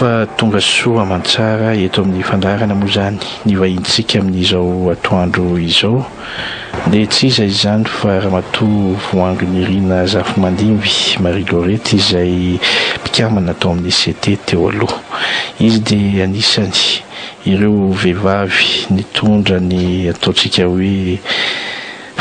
fa tonga soa mantsara eto amin'ny fandarana moa zany ny vahintsika amin'izao atoandro izao dia tsy iza izany fa ramatoa Voahanginirina Zafimandimby Marie-Laurette izay mpikamana tao amin'ny CT teo aloha. Izy dia anisany ireo vehivavy nitondra ny ataontsika hoe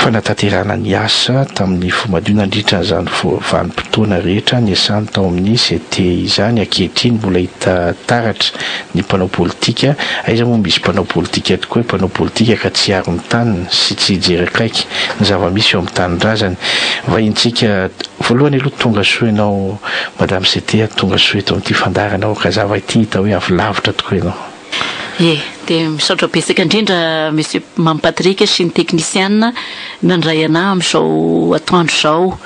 fanatanterahana ny asa tamin'ny fomadiana nandritra n'izany vanim-potoana rehetra niasany tao amin'ny CT izany. Ankehitriny mbola hita taratra ny mpanao politika, aiza moa misy mpanao politika tokoa, mpanao politika ka tsy aro ny taniny sy tsy hijery akaiky ny zava-misy eo amin'ny tanindrazany. Vahintsika voalohany aloha tonga soa ianao Madame CT, tonga soa eto amin'ity fandarana ao ka zava ity hita hoe avy lavitra tokoa ianao. Dia misaotra betsaka indrindra Monsieur Mampatrika sy ny teknisiana nandray anahy amin'izao atoandro izao,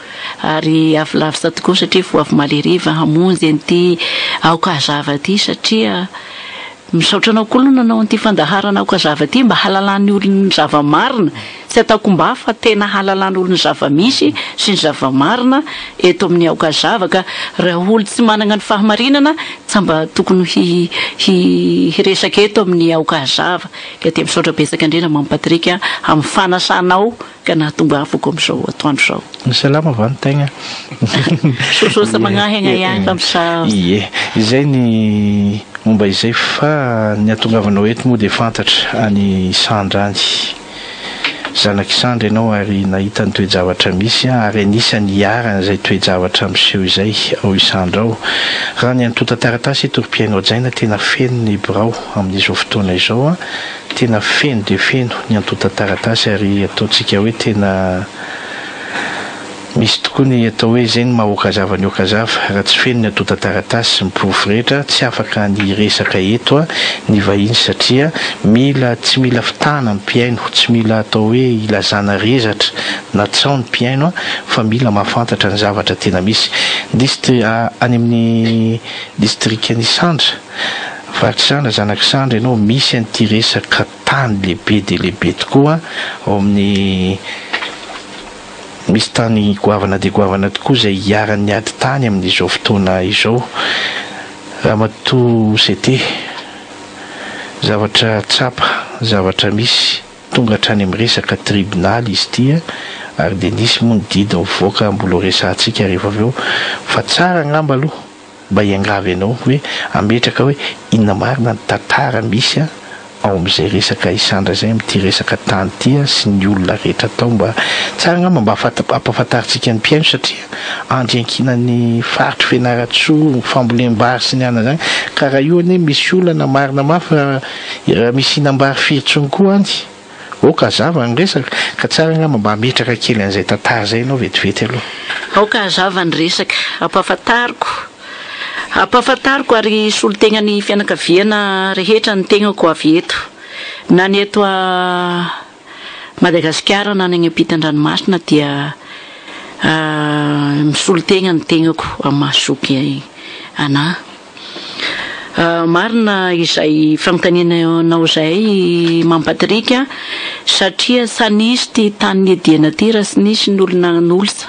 ary avy lavitra tokoa satria vao avy maleriva hamonjy an'ity aokazava ity, satria misaotra anao koa nanao an'ity fandaharana aokazava ity mba halalan'ny olona ny zava-marina, tsy ataoko mba fa tena halalan'ny olona ny zava-misy sy ny zava-marina eto amin'ny aokazava. Ka raha olo tsy manana ny fahamarinana tsy mba tokony hiresaka eto amin'ny aokazava. Ka dia misaotra betsaka indrindra Mampatrika amin'ny fanasanao ka nahatonga afoko amin'izao atoandro izao. Salama va ny tegna. Sososa magnahy agnayaka amin'izao. Ie, izay ny momba izay fa ny atongavanao eto moa dia fantatra any Isandra any. Zanak' Isandra ianao ary nahita ny toe-javatra misy ary anisany hiarana izay toe-javatra miseho izay ao Isandra ao. Raha ny antota taratasy eto-piainao jaina tena feno ny birao amin'izao fotoana izao, tena feno dia feno ny antota taratasy ary ataontsika hoe tena misy tokoa ny atao hoe izay ny maha-okazava ny okazava. Raha tsy feno ny antota taratasy mipovo rehetra tsy afaka ny resaka eto ny vahiny, satria tsy mila fitana ny mpiaino, tsy mila atao hoe ilazana rezatra na tsao ny mpiaino fa mila mahafantatra ny zavatra tena misy. Any amin'ny district ny Isandra, Varak'Isandra, Zanak'Isandra ianao misy an'ity resaka tany lehibe dia lehibe tokoa ao amin'ny misy tany goavana dia goavana tokoa izay hiaran'ny ady tany amin'izao fotoana izao. Ramatoa CT, zavatra tsapa, zavatra misy tonga hatrany amin'ny resaka tribonaly izy ity, ary dia nisy moa ny didy mivoaka mbola resantsika rehefa avy eo. Fa tsara angamba aloha mba hiangavy ianao hoe ametraka hoe inona marina ny tantara misy ao amin'izay resaka Isandra izay, amin'ity resaka tany ity sy ny olona rehetra tao, mba tsara angamba mba ampahafantaritsika ny mpiaino, satria andriankinan'ny faritry Fianarantsoa, ny fambolem-bary sy ny ana zany. Ka raha io anie misy olana marina mafy raha misy hinam-bary firitsony koa any aokazava ny resaka, ka tsara angamba mba ametraka kely an'izay tantara izay ianao vetivety aloha. Aokazava ny resaka ampahafantariko ary solon-tegna ny fianakaviana rehetra ny tegnako avy eto, na ny eto a Madagasikara na ny ampitan-dranomasina, dia misolo-tegna ny tegnako amin'ny mahasoky anahy. Marina izay fanontanianao izay Mampatrika, satria sa nisy ty tany niadiana ty raha sy nisy ny olona n'olsa.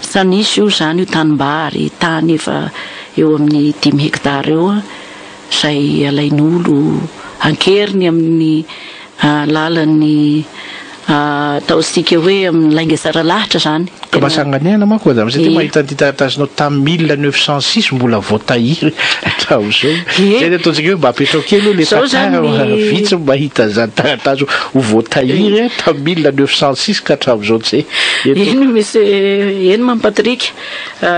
Sa nisy io zany io tanimbary, tany efa eo amin'ny 5 hektara eo izay alain'olo ankeriny amin'ny lalan'ny ataontsika hoe amin'ny lainga tsara lahitra zany. Ka mahasanganiana manko Madame CT, mahita an'ity taratasinao tamin'ny 1906 mbola voatahiry hatrao izao. Zay ny ataontsika hoe mba apetrao kely io le tantara vitsy mba hita zany taratasy ho voatahiry tamin'ny 1906 ka hatrao izao tsy. Eny Mampatrika,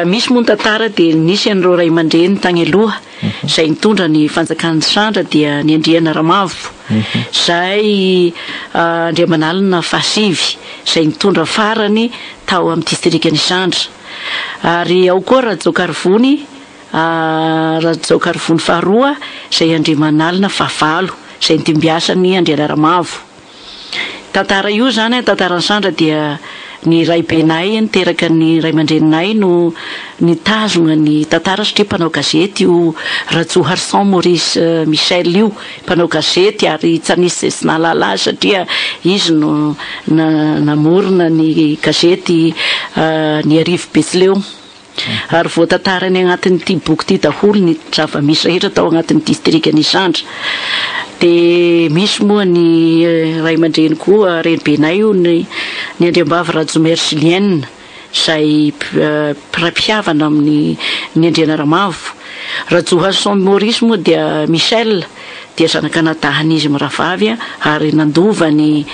misy moa ny tantara dia nisy an'ireo ray aman-dreny tany aloha izay nitondra ny fanjakan'ny Isandra dia ny Andriana Ramavo, izay Andriamanalina Fasivy izay nitondra farany tao amin'ny distriktan'ny Isandra. Ary ao koa Rajaokarivony faharoa izay Andriamanalina Fahavalo izay nitimbiasan'ny Andriana Ramavo. Tantara io zany tantaran'ny Isandra dia ny ray benay niteraka ny ray aman-dreninay no nitazona ny tantara, satria mpanao gazety io Rajoharsan Maurice Michel io, mpanao gazety ary tsy anisy sy nahalala azy satria izy no namorona ny gazety ny Arivo Betsileo. ary voatantarany agnatin'ity boky ity daholo ny zava-misy rehetra tao agnatin'ny distrikany Isandra. Dia misy moa ny ray aman-dreny koa renibenay io ny Andriambavy Rajomer Julienne izay mpiravana amin'ny Andriana Ramavo. Rajohason Maurice moa dia Michel dia zanak'anadahany izy miravavy ary nandova ny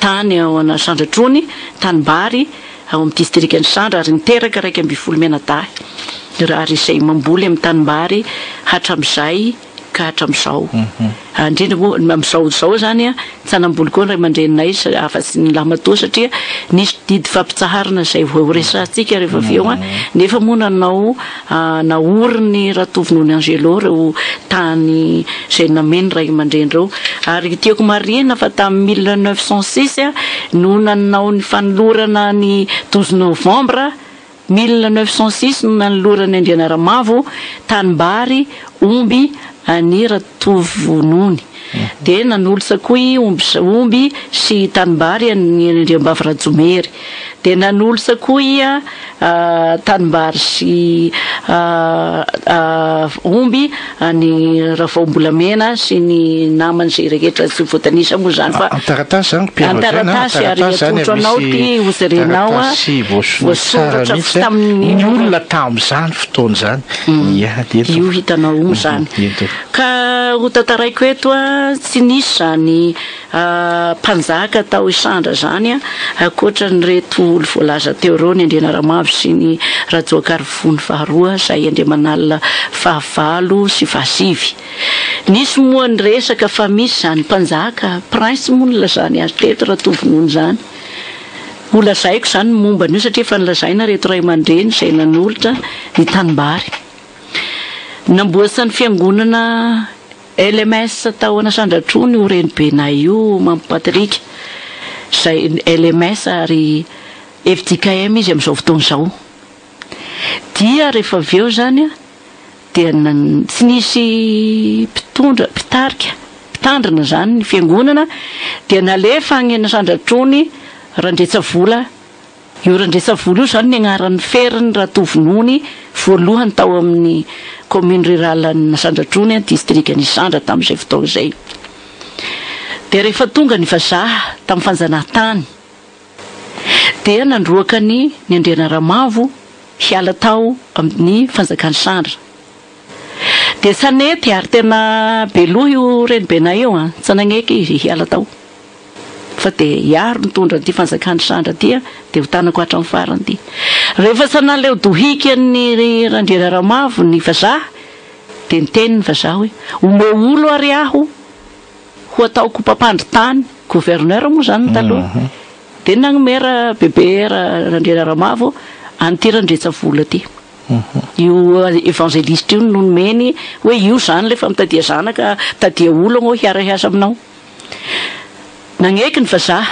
tany ao ana Sandratrony Tanimbary ao amin'ny distrikany Sandra ary niteraka 2 menadahy ary izay mamboly amin'ny Tanimbary hatramin'izay ka hatramin'izao. Indrindra moa amin'izao zany tsy namboly koa ny ray aman-dreninay afa-tsy ny lamatoa satria nisy didy fampitsaharana izay vao resantsika rehefa avy eo nefa moa nanao naoriny Ratovinony Angelo reo tany izay nameny ray aman-dreny reo ary tiako marina fa tamin'ny 1906 no nanao ny fanolorana ny 12 novembre 1906 no nanolorany Andriana Ramavo Tanimbary Omby any Ratovonony. Dia nan'olo-tsakoy omby sy Tanimbary ny Andriambavy Rajomery. Dia nan'olo-tsakoy Tanimbary sy omby ny Ravaombolamena sy ny namany zay rehetra tsy voatanisa moa zany fa antaratasy ary atotro anao ty ozerenao voasoratra tamin'ny olona tamin'izany fotoana zany io hitanao zany. Ka ho tantaraiko eto tsy nisy zany mpanjaka tao Isandra zany akoatra ny reto olo voalaza teo reo ny Andriana Ramavo sy ny Rajoakarivoany faharoa izay Andriamanalina fahavalo sy fahasivy. Nisy moa ny resaka fa misy zany mpanjaka prince moa nylazany azy teto Ratovinony zany. Ho lazaiko zany momba an'io satria fa nilazaina reto ray aman-dreny izay nanolotra ny Tanimbary. Namboatsy ny fiangonana LMS tao ana Sandratrony ho renibenay io Patrick izay LMS ary FDKM izy amin'izao fotoana izao. Dia rehefa avy eo zany dia tsy nisy mpitandrina zany ny fiangonana dia nalefa agny ana Sandratrony Randretsavola. Io Randretsavola io zany ny agnaran'ny feriny Ratovinony voalohany tao amin'ny commune rurale na Sandratrony distrikany Isandra tamin'izay fotoana izay. Dia rehefa tonga ny vazaha tamin'ny fanjanahantany dia nandroaka ny Andriana Ramavo hiala tao amin'ny fanjakany Sandra. Dia sanety ary tena beloha io renibenay eo tsy nanaiky izy hiala tao fa dia iaro nitondra ny fanjakany Sandra dia ho tanako hatramin'ny farany ty. Rehefa sanaleo dohiky ny Andriana Ramavo ny vazaha dia niteny ny vazaha hoe omeo olo ary aho ho ataoko mpampandry tany gouverneur moa zany taloha. Dia nanomera bebe Andriana Ramavo an'ity Randretsavola ty. Io evangeliste io no nomeny hoe io zany lefa mitadia zanaka mitadia olo hiara-hiasa aminao. Nanaiky ny vazaha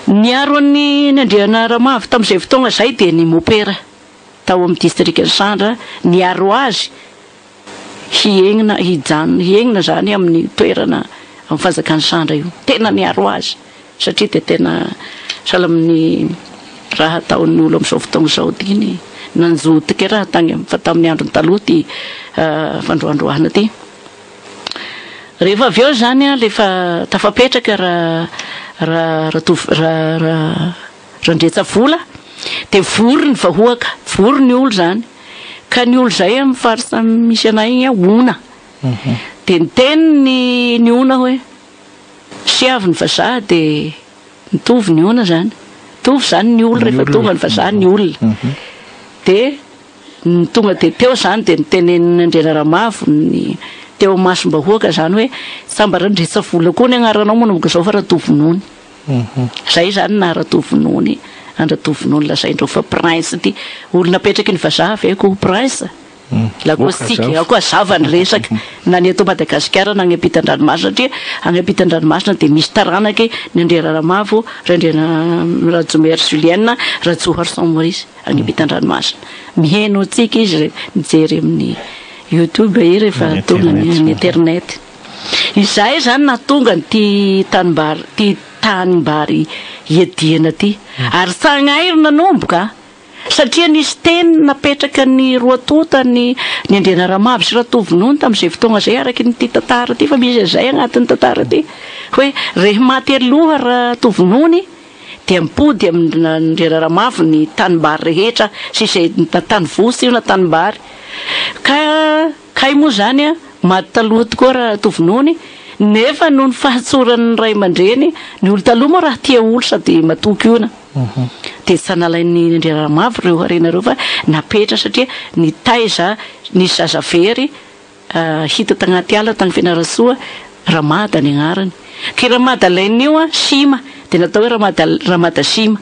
niaro ny Andriana Ramavo tamin'izay fotoana izay dia ny mopera tao amin'ny distrikany Sandra niaro azy hienina zany amin'ny toerana amin'ny fanjakany Sandra io. Tena niaro azy satria dia tena sahala amin'ny raha ataon'ny olo amin'izao fotoana izao ty ny nanjotika raha fa tamin'ny androny taloha ty fandroandroana ty. Rehefa avy eo zany lefa tafapetraka Randretsavola dia vory ny vahoaka, vory ny olo zany. Ka ny olo zay amin'ny faritra misy anay igny ona. Dia niteny ny ona hoe sy avy ny vazaha dia nitovy ny ona zany. Mitovy zany ny olo rehefa tonga ny vazaha ny olona. Dia tonga dia teo zany dia nitenen'ny Andriana Ramavo ny teo masom-bahoaka zany hoe samba Randretsavola koa ny agnaranao manomboka izao fa Ratovinony. Zay zany na Ratovinony Ratovinony lazaindreo fa prince ty olona petraky ny vazaha aveko prince. Lakostika ako azava ny resaka na ny ato Madagasikara na any ampitan-dranomasina satria any ampitan-dranomasina dia misy taranaky ny Andriana Ramavo Andriana Rajomer Julienne Rajoharson Maurice any ampitan-dranomasina. Miheno tsika izy mijery amin'ny YouTube rehefa tonga ny internet. Izay zany natonga ty Tanimbary iadiana ty. Ary tsagnairo nanomboka satria nisy teny napetraka ny roatota ny andriana Ramavy sy Ratovinony tamin'izay fotoana zay araky ny ty tantara ty fa misy zay agnatin'ny tantara ty hoe rehefa maty aloha Ratovinony dia mipody amin'andriana Ramavy ny tanimbary rehetra sy izay tany vosy io na tanimbary ka moa zany maty taloha tokoa Ratovinony nefa noho ny fahatsoran'ny ray aman-dreny ny olo taloha moa raha tia olo sady matoky iona dia sanalain'ny andriana Ramavy reo arenareo fa napetra satria ny taiza ny zazavery hita tagnaty ala tagny Fianarantsoa Ramada ny agnarany ka Ramada lain'io sima dia natao hoe Ramada sima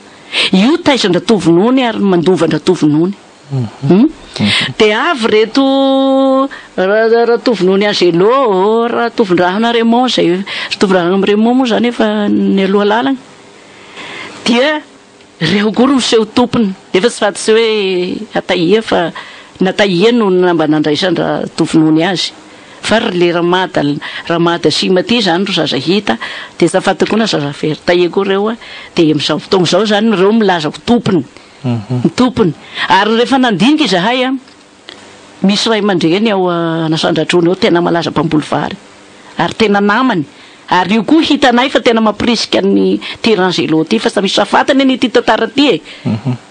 io taizan-Ratovinony ary mandova-Ratovinony dia avy reto Ratovinony a Jeannot Ratovin-drahona Raymond zay Ratovin-drahona Raymond moa zany efa ny aloha lalagna dia reo koa miseho tompony efa tsy faty hoe ataia fa nataia no namba nandraisany Ratovinony azy fa le Ramada sima ty zany ro zaza hita dia zafaty koa na zazavery taia koa reo dia amin'izao fotoana zao zany reo milaza ho tompony tompony ary rehefa nandinika izahay misy ray aman-dreny ao Anasandratrony ao tena malaza mpamboly vary ary tena namany ary io koa hitanay fa tena mampirisika ny Jeannot ty fa sa misy safatany ny ty tantara ty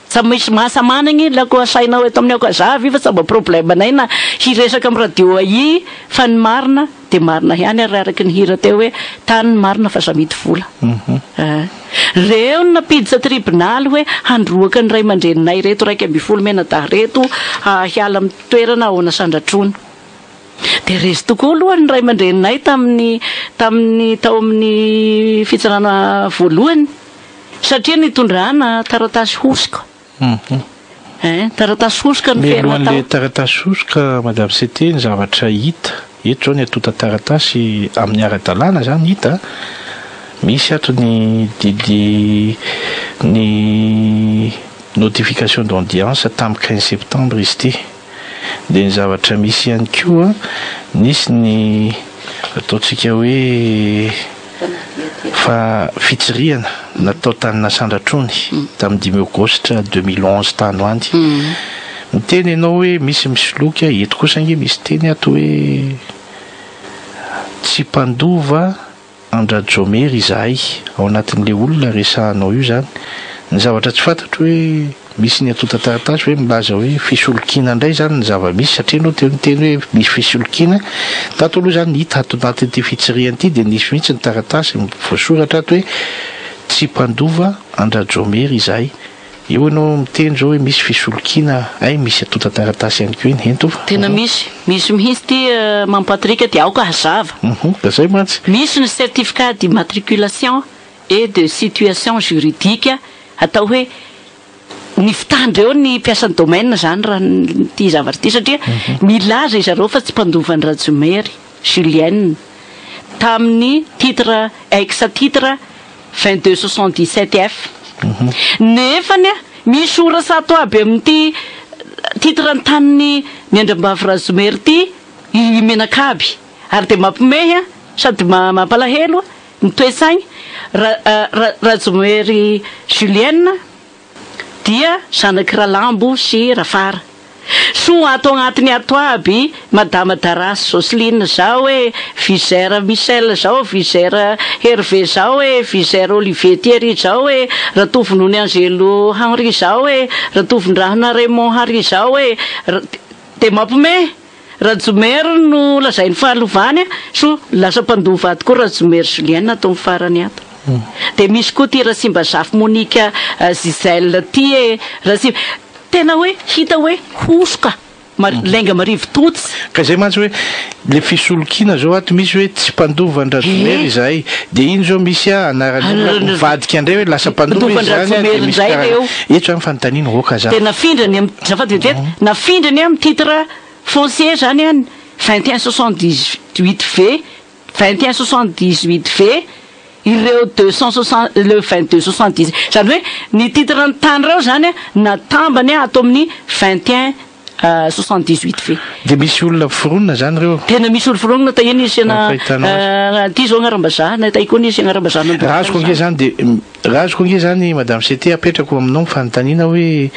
sa misy mahasamanagny lako asainao eto amin'ny aokazavy fa sa mba problemanay na hiresaka amin'ny radio ai fa ny marina dia marina ihany ary araky ny hira teo hoe tany marina fa samity vola reo napiditra tribunal hoe handroaka ny ray aman-dreninay reto 1 menadahy reto hiala amin'ny toerana ao Anasandratrony dia resy tokoa aloha ny ray aman-dreninay tamin'ny tao amin'ny fitsarana voalohany satria nitondrana taratasy hosoka taratasy hosoka ny fiainatao taratasy hosoka madame Cité ny zavatra hita eto zao ny atota taratasy amin'ny ara-dalàna zany hita misy ato ny notification d'audience tamin'ny 15 septembre izy ty dia ny zavatra misy ihany koa nisy ny ataontsika hoe fa fitsiriana natao tany Sandratrony tamin'ny 5 aogositra 2011 tany hoany miteny ianao hoe misy misoloky eto kosa nge misy teny ato hoe tsy mpandova andrajomery izahay ao anatin'le olona resahanao io zany ny zavatra tsy fantatro hoe misy ny atota taratasy hoe milaza hoe fisolokina indray zany ny zava-misy satria anao teo niteny hoe misy fisolokina tato aloha zany hita ato anatin'ity fitsiriana ity dia nisy mihitsy ny taratasy voasoratra ato hoe tsy mpandova andrajomery izahay io anao miteny zao hoe misy fisolokina ay misy atota taratasy ihany koa iny hentova tena misy mihitsy ty mampatrika dia aoka hazava da zay mantsy misy ny certificat d'immatriculation et de situation juridique atao hoe ny fitandreo ny mpiasan'ny domaine zany raha ty zavatra ty satria milaza izareo fa tsy mpandova ny rajomery Julienne tamin'ny titre ex titre 2277 F nefany misy orasato aby amin'ity titre ny tanin'ny miandram-bavy rajomery ty menakaby ary dia mampimehy sady mampalahelo ny toesaigny rajomery Julienne dia zanaky Ralambo sy Rafara so ato agnatiny ato aby madama Darasy Jocelyne zao hoe Vizère Michel zao Vizère Hervé zao hoe Vizère Olivier Thierry zao hoe Ratovinony Angelo Henri zao hoe Ratovin-drahona Raymond Henri zao hoe dia mampimehy rajomery no lazainy fahalovany so lasa mpandova ato koa rajomery Julienne atao amin'ny farany ato dia misy koa ty Ramambazafy Monika Giselle ty tena hoe hita hoe hosoka lenga marivo totsy ka zay mantsy hoe le fisolokina zao ato misy hoe tsy mpandova andrajomery izahay dia iny zao misy anarany vadika andray hoe lasa mpandova andrajomery izay reo eto zany fanontaniny roka zany dia nafindrany nafindrany amin'ny titre foncier zany 2178 V 2178 V ireo 260 le 2270 zany hoe ny titre ny tany reo zany natambany ato amin'ny 21 78 fe. Dia misy olona foronina zany reo. Tena misy olo foronina taina isy ty zao agnaram-bazana taikoa nisy agnaram-bazana. Raha azoko ange zany dia raha azoko ange zany madame Cité apetrako aminao ny fanontaniana hoe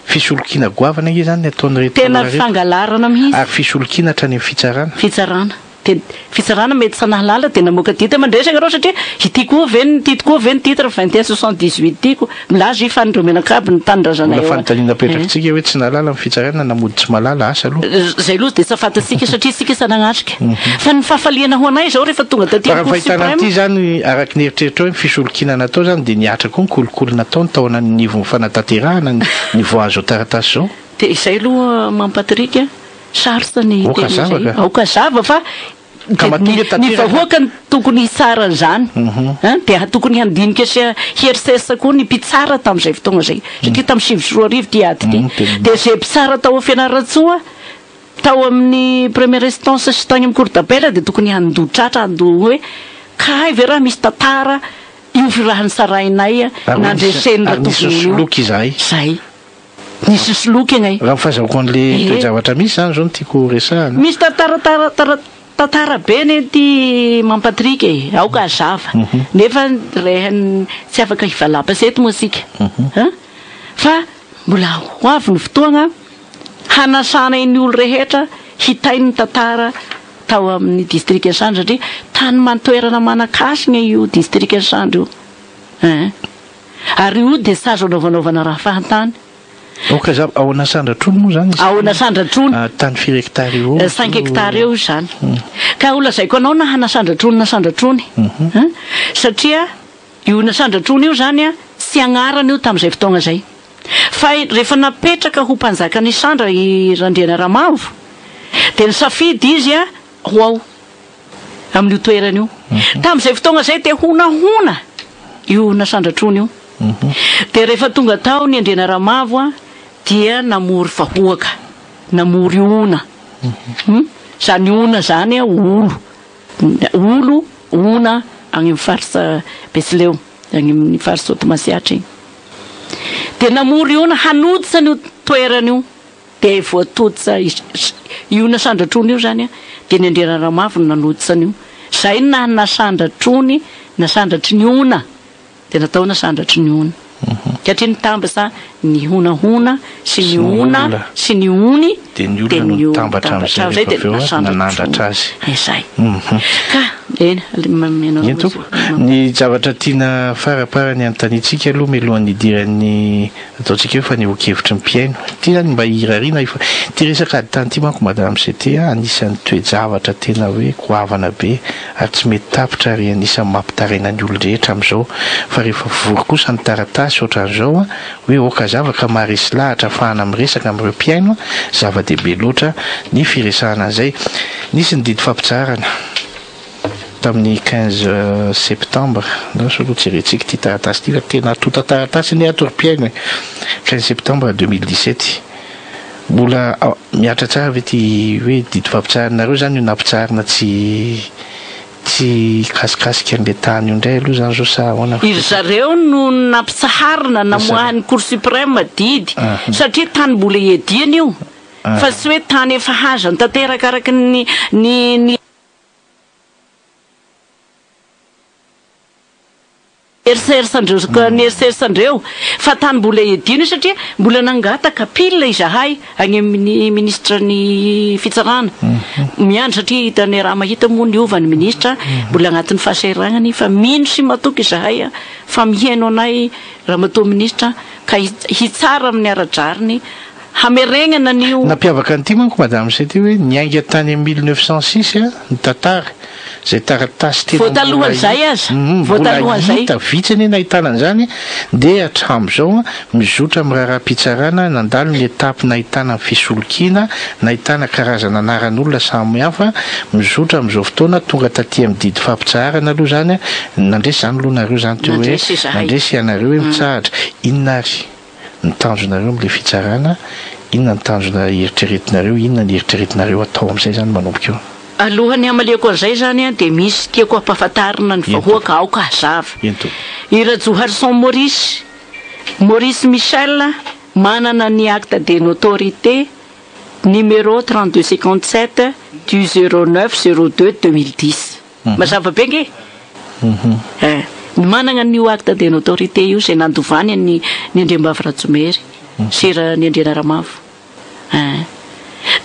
fisolokiana goavana ange zany ataony reto. Tena fangalarana mihitsy. Ary fisolokiana hatrany amin'ny fitsarana. Fitsarana. Fitsarana mety sanahalala tena moka dita mandresaka reo satria itiko veny titiko veny titre 2178 tiko milaza i fanindreo menakaby ny tanindrazanay eo. Fanontaniana apetrakantsika hoe tsy nahalala amin'ny fitsarana namody tsy malala asa aloha. Zay aloha dia tsy afantatsika satria sika sanagnatrika. Fa ny fahafaliana ho anay zao rehefa tonga taty Cour suprême. Fahitana an'ity zany araky ny eritreritra hoe fisolokiana natao zany dia niatra koa ny kolokolo natao ny tao ananivon'ny fanatanterahana ny voazo taratasy zao. Dia izay aloha mampatrika sarotra ny tena aokazava fa ny vahoaka ny tokony tsara zany dia tokony handinika sy hierisesa koa ny mpitsara tamin'izay fotoana zay satria tamin'ny 24 ty ady ty dia zay mpitsara tao a Fianarantsoa tao amin'ny première instance sy tany amin'ny cour d'appel dia tokony handotratra hoe kay ve raha misy tantara io firahany sarainay nandresenira tokony zay nisy soloky agnay raha fahazavako an'le toejavatra misy zany zao no tiako resahana misy tantara be ny ty mampatrika aoka azava nefa rehany tsy afaka hivalapa-seto moa sika fa mbola ho avy ny fotoana hanasana iny olo rehetra hitay ny tantara tao amin'ny district Isandra satria tany mantoerana manakasina io district Isandra io ary io dia sazo anaovanaovana raha fahantany. Okazava ao Nasandratrony moa zany izy. Ao Nasandratrony. Tany 4 hectare eo. 5 hectare eo zany. Ka olazaiko anao na Nasandratrony. Satria io Nasandratrony io zany sy agnarana io tamin'izay fotoana zay. Fa rehefa napetraka ho mpanjaka ny Isandra i Randriana Ramavo dia nisafidy izy ho ao amin'io toerana io. Tamin'izay fotoana zay dia honahona io Nasandratrony io. Dia rehefa tonga tao ny Andriana Ramavo dia namory vahoaka, namory ona. Zany ona zany olo ona agny amin'ny faritra Betsileo, agny amin'ny faritra Sotomasiatra igny. Dia namory ona hanodisa io toerana io dia voatodisa io Nasandratrony io zany dia ny Andriana Ramavo nanodisa io. Zay na Nasandratrony, nasandratry ny ona dia natao nasandratry ny ona. Satria nitambatra ny honahona sy ny ona sy ny ony dia ny olona no nitambatra amin'izay rehefa avy eo nanandratra azy. Izay. Ka ny zavatra tiana faraparany anontanitsika aloha mialohan'ny idiran'ny ataontsika hoe fa nihoan-kevitry ny mpiaino ty zany mba hirariana ty resaka ady tany ty manko madame Cité anisan'ny toe-javatra tena hoe goavana be ary tsy mety tapitra ary anisan'ny mampitaraina ny olon-drehetra amin'izao fa rehefa vory kosa ny taratasy ohatran'izao hoe okazava ka maharesy lahatra ahafahana miresaka amin'ireo mpiaino zava-dehibe loatra ny firesahana an'izay. Nisy ny didy fampitsarana tamin'ny 15 septembre aloha jeretsika ty taratasy ty fa tena tota taratasy ny atorym-piaino 15 septembre 2017 mbola miatra tsara ve ty hoe didy fampitsarana reo zany io nampitsarana tsy kasikasika an'le tany io indray aloha zany zao sa ahoana iry zareo no nampitsaharina namoahan'ny Cour suprême didy satria tany mbola iadiana io fa tsy hoe tany efa haza tanteraka araky ny eriseritrandreo fa tany mbola iadiana satria mbola nangata kapila izahay agny amin'ny ministra ny fitsarana miandry satria hitany raha mahita moa ny ova ny ministra mbola agnatin'ny fahaseragnany fa mino sy matoky izahay fa miheno anay raha matoa ministra ka hitsara amin'ny aradrariny hameregnana nio nampiavaka an'ity manko madame Cité hoe niainga tany amin'ny 1906 ny tantara zay taratasy tena voatalohan'izay aza voatalohan'izay hita vitsiny nahitana an'izany dia hatramin'izao mizotra amin'ny raharaham-pitsarana nandalo ny etapy nahitana ny fisolokiana nahitana karazana anaran'olona samihafa mizotra amin'izao fotoana tonga taty amin'ny didy fampitsarana aloha zany nandresy zany aloha nareo zany teo hoe nandresy ianareo hoe mitsahatra inona ary nitanjonareo amin'le fitsarana inona nitanjona eritreretinareo inona ny eritreretinareo atao amin'izay zany manomboka eo. Alohany amaliako an'izay zany dia misy tiako ampahafantarina ny vahoaka aoka hazava i Rajoharson Maurice Michel manana ny acte de notoriété numéro 3257 1009 02 2010 mazava be nge manana ny acte de l'autorité io zay nandovany ny Andriambavy Ratsomery sera ny Andriana Ramavo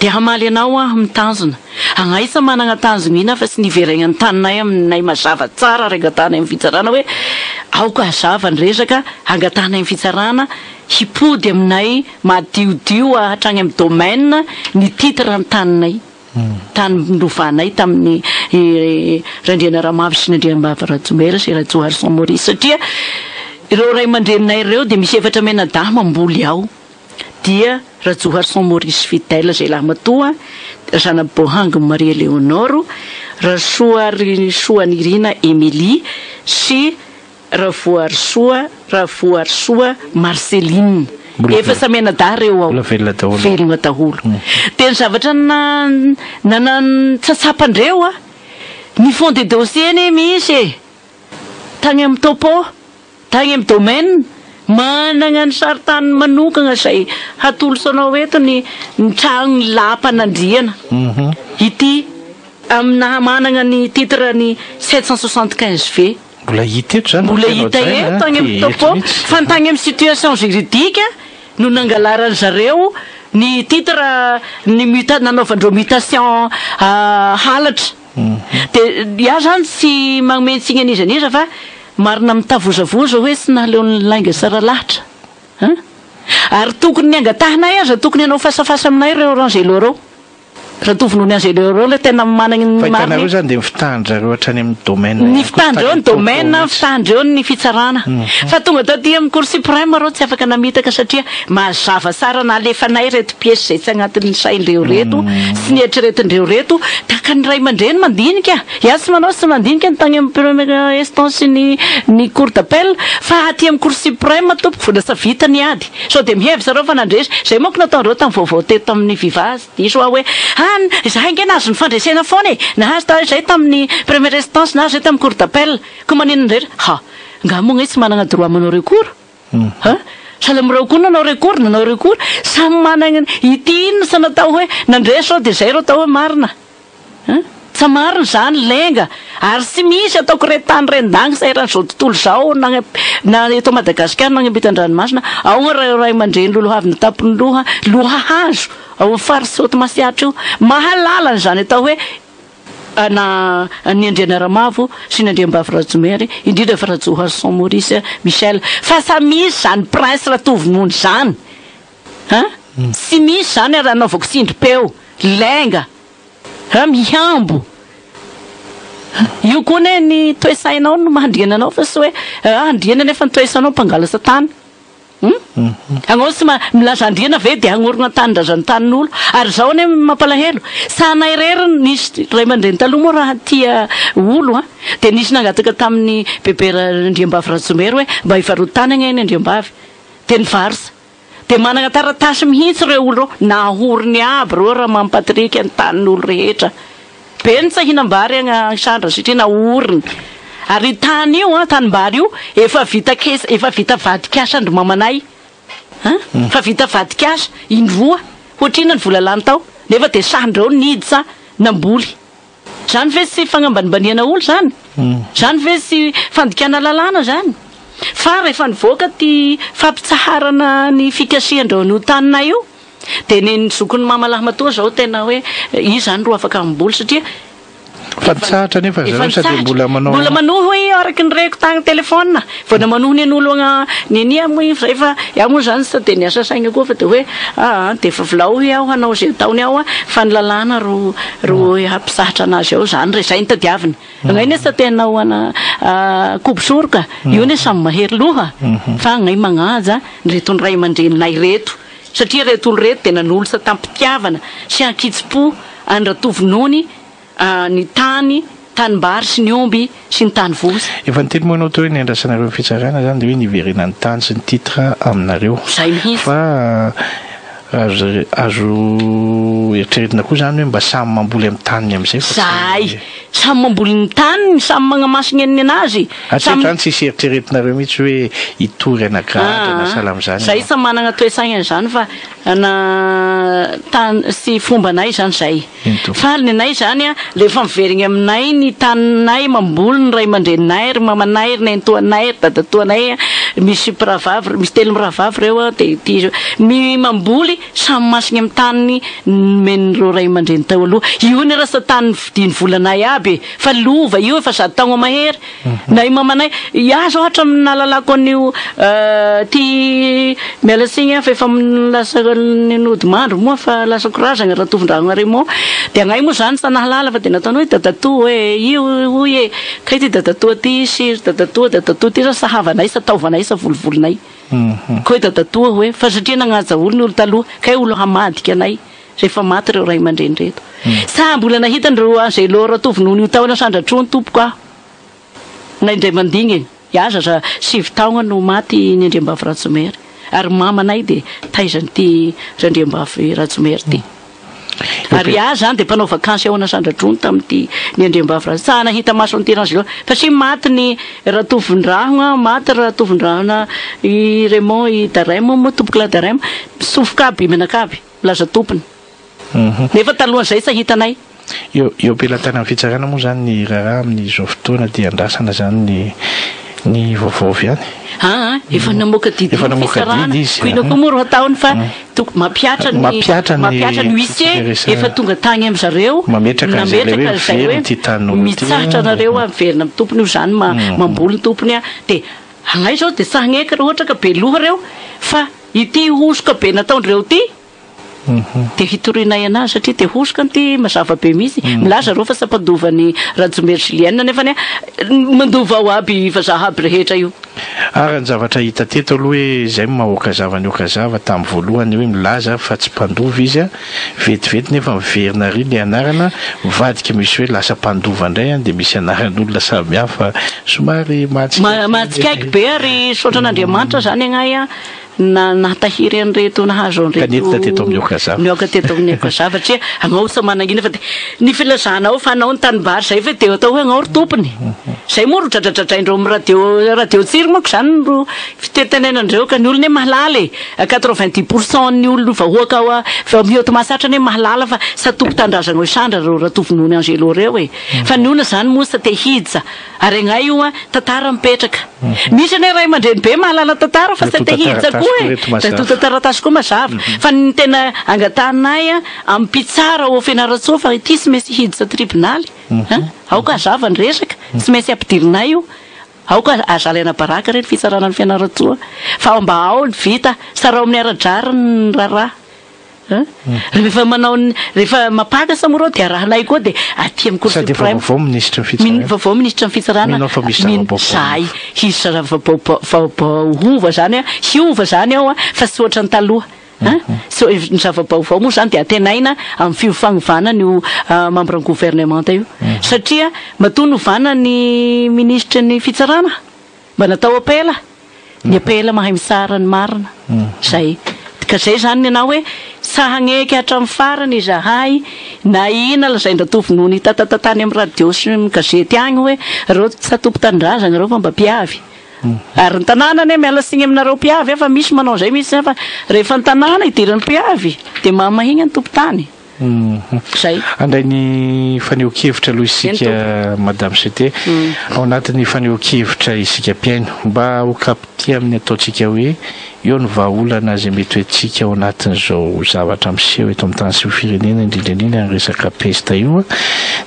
dia hamaly anao mitanjona agnaisa manana tanjona ina fa sy niveragna ny taninay aminay mazava tsara rangatana amin'ny fitsarana hoe aoka hazava ny resaka angatana amin'ny fitsarana hipody aminay madiodio hatrany amin'ny domaine ny titre ny taninay tany novanay tamin'ny Randriana Ramavo sy ny Andriambavy Ratsomery sy Ratsoharson Maurice satria ireo ray aman-dreninay ireo dia misy efatra menadahy mamboly ao dia Ratsoharson Maurice Fidèle zay lamatoa zana Voahanginirina Léonoro Voahanginirina Émilie sy Voahanginirina Marceline efa samenadahy reo ao velona daholo dia ny zavatra tsatsapandreo ny fond de dossier ny misy tany amin'ny topo tany amin'ny domaine manana ny saritany manokana zay hatolosanao eto ny trano ny lapanandriana ity amina manana ny titre ny 775 V mbola hita eto zany mbola hita eto tany amin'ny topo fa ny tany amin'ny situation juridique no nangalarany zareo ny titre ny nanaovandreo mutation halatra dia zany sy magmentsina an'iza fa marina mitavozavoza hoe sy naleo ny lainga sara lahatra ary tokony ny angatahinay aza tokony anao fasafasa aminay reo rangeloreo raha toviny ny angeloreo le tena manana ny marina zany dia fitandreo hatrany amin'ny domaine ny fitandreo ny domaine fitandreo ny fitsarana fa tonga taty amin'ny cour suprême reo tsy afaka namitaka satria mazava tsara na alefanay reto pièce zay tsy agnatin'ny saindreo reto sy ny eritreretindreo reto taka ny ray aman-dreny mandinika iasy manao sy mandinika ny tany amin'ny première instance ny cour d'appel fa aty amin'ny cour suprême tompoko vonasa vita ny ady sao dia mihevy zareo fa nandresy zay moako nataondreo tamin'ny vaovao teto tamin'ny Viva diso hoe zahay nge nazo ny fandresena foana nahazo zay tamin'ny première instance nazo zay tamin'ny cour d'appel ko manino indray nga moa tsy manana droit manao recours sala mireo koa nanao recours samy manana ity inona sa natao hoe nandresao dia zay reo atao hoe marina tsy marina zany lenga ary sy misy ataoko retany rendagny sa eran'izao tontolo zao na eto Madagasikara na ambitan-dranomasina ao ray aman-dreny lolo avy natapony loha hazo ao farisy oto masiatra io mahalalany zany atao hoe ny Andriana Ramavo sy ny Andriambavy Ratsomery indrindra fa Ratsoharson Maurice Michel fa sa misy zany prince ratovinony zany sy misy zany raha anaovako sindri-peo lenga mihambo io koa ne ny toesainao no mahandriana anao fa sy hoe andriana nefa ny toesanao mpangala satany agnao sy milaza andriana ve dia agnorona tany-drazany tanin'olo ary zao ne mampalahelo sanay reriny nisy ray aman-dreny taloha moa raha tia olo dia nisy nangataka tamin'ny bebe Andriambavy Ratsomery hoe mba hivarotany agna iny Andriambavy dia nivarisa dia manana taratasy mihitsy reo olo reo nahoriny aby reo Ramambazafy ny tanin'olo rehetra be ny tsahinam-bary agna Isandra satria nahoriny ary tany io tanimbary io efa vita vadikasa andro mamanay fa vita vadikasa indroa hoatrina ny vola lany tao nefa dia sandreo nidy sa namboly zany ve sy fagnambanimbaniana olo zany ve sy fandikana lalàna zany fa rehefa nivoaka ty fampitsaharana ny fikasihandreo ny taninay io dia ny zokon'ny mamalahy matoa zao tena hoe izy zany ro afaka amboly satria fatsahatra nefa zareo sady mbola manohy hoe araky ny reko tagny telefona vona manohy ny an'olo nenia zay fa iaho moa zany sa dia niasa saigna koa fa dia hoe dia efa vilao iaho hanao zay taony aho fa ny lalàna ro hampisahatra anazy ao zany zay ny tadiaviny agnay ne sa tenao kobosoroka io ne samy mahery loha fa agnay magnaja nyreto ny ray aman-dreninay reto satria reto olo reto dia nan'olo sa tampitiavana sy ankitsi-po andratovinony ny tanimbary sy ny omby sy ny tany vozy efa niteny moa anao tao hoe niandrasanareo ny fitsarana zany dia hoe niverena ny tany sy ny titre aminareo zay mihitsy fa azo eritreretina koa zany hoe mba samy mamboly amin'ny taniny amin'izay zay samy mamboly ny taniny samy magnamasina any anazy atrany tsisy eritreretinareo mihitsy hoe hitory anagrahatra na sahala amin'izany zay sa manana toe-sainany zany fa na tany sy fombanay zany zay fa ny anay zany a rehefa miverigny aminay ny taninay mamboly ny ray aman-dreninay ry mamanay ry nentoanay ry dadatoanay misy mpiravavy misy telo miravavy reo de mamboly samy masiny amin'ny taniny men'ireo ray aman-dreny tao aloha io ny rasa tany vidiny volanay aby fa lova io efa sady tagno mahery nay mamanay iazo ohatra nalalako an'io ty miala signy fa efa lasa nynody mandro moa fa lasa korazagna raha tovindragna re moa de agnay moa zany sa nahalala fa de nataony hoe dadatoa hoe io hoe kay ty dadatoa ty siry dadatoa ty sa sahavanay sa taovanay sa volovolonay koe dadatoa hoe fa satria nagnaja olo ny olo taloha kay olo hamadika anay rehefa maty reo ray aman-dreny reto sa mbola nahitandreo zay lora tovinony io taona sandratrony tompoko aho na indray mandigny iaza za 7 taona no maty ny Andriambavy Ratsomery ary mamanay de taizany ty Andriambavy Ratsomery ty ary iaho zany de mpanao vakansy ao anasandratrony tamin'ity ny Andriambavy Ratsomery sa nahita maso ny tiranzy loha fa sy maty ny ratovindrahona maty ratovindrahona i Raymond i Darem moa tompoko la Darem sofoka aby menakaby laza tompony nefa talohan'izay sa hitanay eo pelatana amin'ny fitsarana moa zany ny raharaha amin'izao fotoana dia andrasana zany ny vaovavy ihany efa namoaka didy izy kuina koa moa roa taony fa mapiatra ny huissier efa tonga tany amin'ny zareo mametraka zay hoe mitsaratra nareo miverina amin'ny tompony io zany mamboly ny tompony de agnay zao de sagneka raha ohatra ka be loha reo fa ity hosoka be nataon'ireo ty de hitorinay anazy satria te hosoka ty mazava be mihitsy milaza reo fa sapadovany Ratsomery Julienne nefa mandova ao aby vazaha aby rehetra io ary ny zavatra hita teto aloha hoe zay mahoakazava ny okazava tamin'ny voalohany hoe milaza fa tsy mpandova izy vetivety nefa miverina ry ny anarana mivadika misy hoe lasa mpandova indray de misy anaran'olona samy hafa somary matsikaiky be ary sotran'Andriamanitra zany agnay natahiry an'ireto nahazo an'ireto teto amin'ny okazava nioka teto amin'ny okazava satria agnao sa manangina fa ny filazanao fa anao ny tanibary zay fa de atao hoe agnao ry tompony zay moa ro dradradradraindreo amin'ny radio tsiro moako zany ro fitetenenandreo ka ny olony mahalala 90% ny olona vahoaka fa mioto masatra ny mahalala fa sa tompo tandrazana Isandra reo ratovinony Angelo reo fa ny olona zany moa sa te hija ary agnay io tantara mipetraka misy ny ray aman-dreny be mahalala tantara fa sa te hija koa taratasy koa mazava fa ny tena angatanay amin'ny mpitsara ao Fianarantsoa fa ity sy maintsy hija tribunaly aoka azava ny resaka sy maintsy ampidirinay io aoka azalaina baraka reny fitsarana ny Fianarantsoa fa mba ao ny vita sarao amin'ny aradrara ny raharaha rehefa manao rehefa mapakasa moa reo de arahanay koa de aty amin'ny cour suprême vaovao ministra ny fitsarana zay hisy vaovahova zany hiova zany ao fa sy ohatra ny taloha so ny zavabaovao moa zany de atenaina amin'ny fiofanovana ny membre ny gouvernement io satria matoa novana ny ministra ny fitsarana mba natao apela ny apela mahay misara ny marina zay ka zay zany anao hoe sahagneka hatramin'ny farany zahay na ina lazaindra tovinony tatatany amin'ny radio sy gazety agny hoe reo satompo tandrazana reo fa mba mpiavy ary ny tanàna ny miala signy aminareo mpiavy efa misy manao zay misy fa rehefa ny tanàna idirany mpiavy de mamahigna ny tompotany zay andray ny faneho-kevitra aloha isika madame Cité ao anatin'ny faneho-kevitra isika mpiaino mba ho kapity amin'ny ataontsika hoe eo ny vahaolana zay mety hoentsika ao anatin'izao zavatra miseho eto amin'ny tany sy firenena indrindrandrindra ny resaka pesta io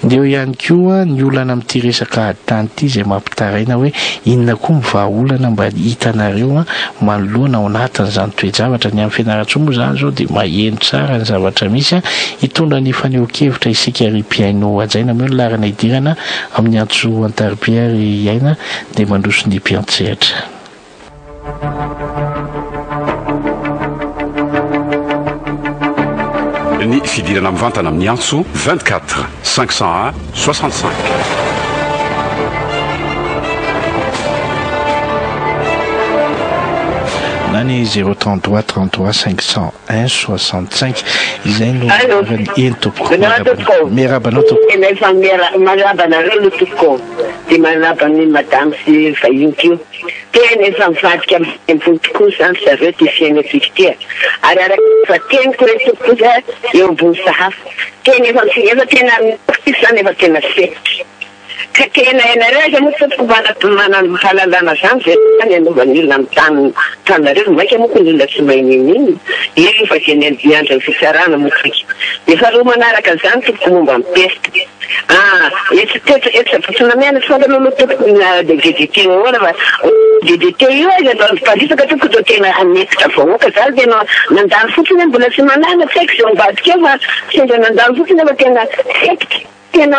de eo ihany koa ny olana amin'ity resaka tany ity zay mampitaraina hoe inona koa ny vahaolana mba hitanareo manoloana ao anatin'izany toe-javatra ny amin'ny Fianarantsoa moa zany zao de maheno tsara ny zavatra misy hitondra ny faneho-kevitra isika ry mpiaino ajaina moa larana idirana amin'ny antso antarbiary iaina de mandroso ny mpiantsehatra ny fidirana mivantana amin'ny antso 24 501 65 na na ny 033 33 501 65 izay no eny tompoko miarabanao tompoko efa marabanareo no tompoko dia marabany madame sy vahiny tena efa mivadika amin'ny tokoa zany zareo ty fiaina fiktia ary arafa teniko re tompoko za eo ambony sahafa tena efa tena zany efa tena fetiky ka tena ianareo za moa tompoko mahalalana zany zay any anaovan'olona amin'ny tanareo maika moa kon'olona tsy mainininy io fa diandra ny fitsarana mokiky dia fa roa manaraka zany tompoko momba mipesika etsapasina miana fangalolo tompoko na DDT oana fa DDT io palisaka tompoko to tena ametitra vahoaka zany dia nandalo fotsiny mbola tsy manana tsy haiko zay mbadika eo fa sendra nandalo fotsiny fa tena fetiky tena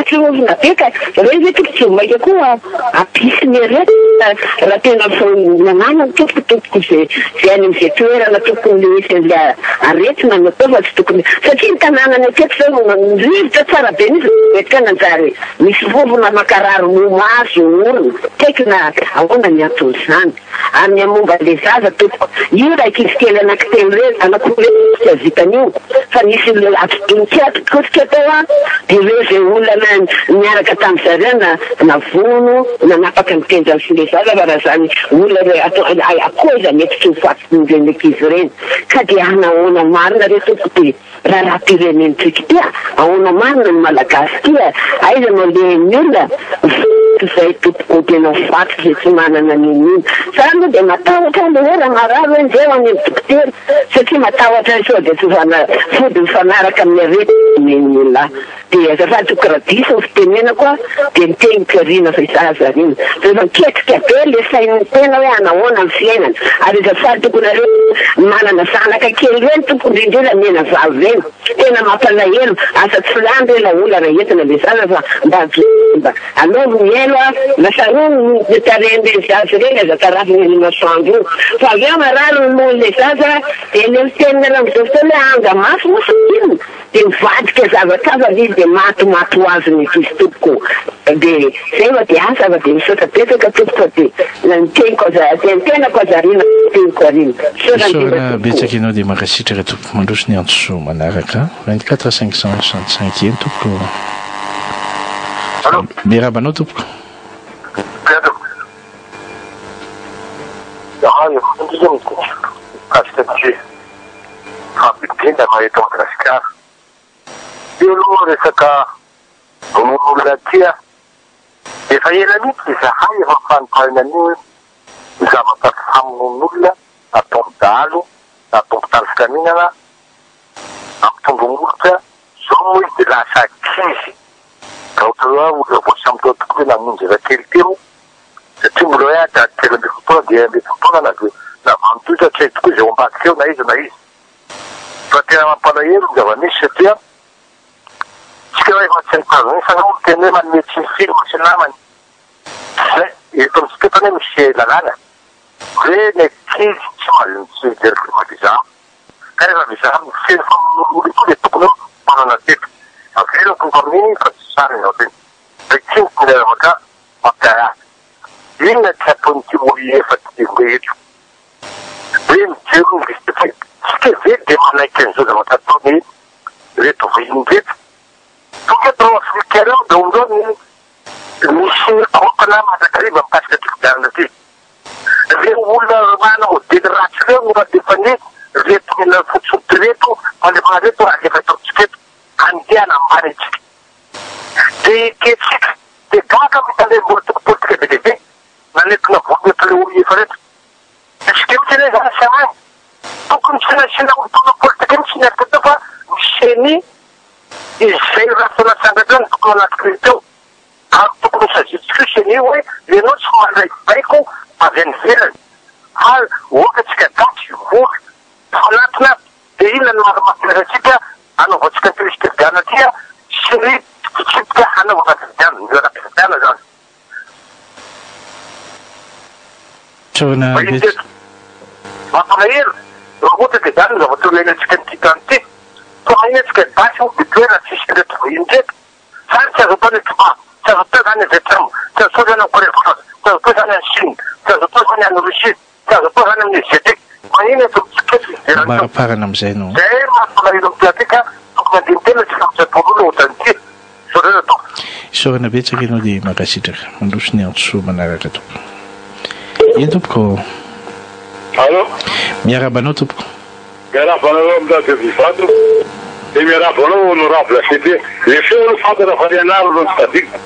atrovina beka reo ze tompoko maika koa apisy miarety raha tena nanana tompoko zay any am'izay toerana tokony le aretina natao fa tsy tokony satria ny tanànany ateto zao rivotra tsara be nisy betka nanjary misy vovona makararo momaso orona tekina ahoana ny aton'izany ary ny amomba le zaza tompoko io raha kivykely anankitelo reny anakorery tsy avitan'io fa nisy le atodonikiatokosika tao a dia reo zay olona miaraka tamin'zareo navono nanapaka mitendra ny file zaza fa raha zany olona re akoza mety tsy hofatiny izy reny ka dia anahoana marina re tompoko dia raha pirenentsika tia ahoana marina ny malagasy tia aiza no lehn'ny olona zay tompoko tena faty zay tsy manana nininy zany moa dia matahotra le hoe raha mararo enizay ho any amin'ny dokotera satria matahotra sao dia tsy fody mifanaraka amin'ny arety neny olona dia azafady toko raha diso ny fitenena koa dia mitegnykariana fa isazarina rehefa miketrika be le sain'ny tena hoe anahoana ny fiainana ary azafady tokonareo manana zanaka kely reny tompoko indrindrela mena vavy reny tena mampalahelo asa tsy lany re la ola raha entina le zaza fa mba alovo mielo a masaroa tarendre zaza reny azakarafiny elimasoandro fa avy eo mararo nomony le zaza dia le mitenina raha mizovotao le anga mafy mosaino dia mivadika zavakava izy dia matomato azy ny kisy tompoko dia zay va dia asa va dia misaotra betaka tompoko dia niteniko tenako azarina teniko arina isaora betsaka ianao dia makasitraka tompoko mandroso ny antsoso manaraka 24 565 eny tompoko miarabanao tompoko io aloha resaka romon'olona tia efa ela mihitsy zahay efa mifanontahina an'io ny zavatra famonoan'olona atombodalo atombodalo fikaminana ampitondromolotra zao moa izy dia lasa kizy raha ohatra hoe olona voatsy am'tao tokoa hoe namonjy efa kely teo satria mbola hoe telo amby fotoana dia amby fotoana na vanotoy satria tokoa izay ombadika eo na izy fa tena mampalahelo ny zava-misy satria tsika hoe efa tsy nitazony sanao tena hoe manome tsy ny filma sy namany zay eto amintsika tany hoe misy lalàna hoe ny kizy tsy mahazo tsy jery ka rehefa mizaha mifeno famonoan'olo koa dia tokony hoe manana teto avelako ny famininy fa tsy sary zao teny fa tsiniko ny ravaka mampiara inona tsy ataonyty olo efa ty rehetra hoe mijery ny visy tsika ve dia manaiky an'izao zavatra ataony reto vahiny reto tonga atao afrikareo da ondreo misy kopana matakariva mikasika tifidarana ty re olona mana modely ratsy reo no raha defany reto mena fotsoty reto fanefana reto raha efa ataotsika eto andeana ambany atsika dia ketsika dia gaka mitandre mbola toko politika be dehibe nanetona volonetale olo efa reto tsika mitsy ane zany samany tokony tsy nasina otona politika mitsy niaraka teo fa miseny izay rahafanasangatra ny tokony anatikire teo ary tokony sazitsika seny hoe ianao tsy maraibaiko avy any velany ary okatsika daty voly fanatina dia inona ny maramakilasatsika anaovatsika kristigana tia sy ny fitsipika anaovanafidiana nirafidiana zany mampalahelo raha ohatra dia zany zavatra ilainantsika nytitany ty fa mainatsika basy ho bitoena tsisy reto vahindreto zany tsy azo atao ny ekipa tsy azo atao zany vietnam tsy azo atao zany any korea kosa tsy azo atao zany any chine tsy azo atao zany any russie kaza po zany amin'ny zetek manina tokotsikety maraparana amin'izay no zay mahatonarino ampiatika tokony andiny tena tsy famitsapololo ohatrany ty sorena to isorana betsaka ianao dia makasitraka mandroso ny antsoa manaraka tompoko eny tompoko allo miarabanao tompoko miarabanao amidade Viva dia miarabanao honorable cd le feo fantana fa nianaro no tadika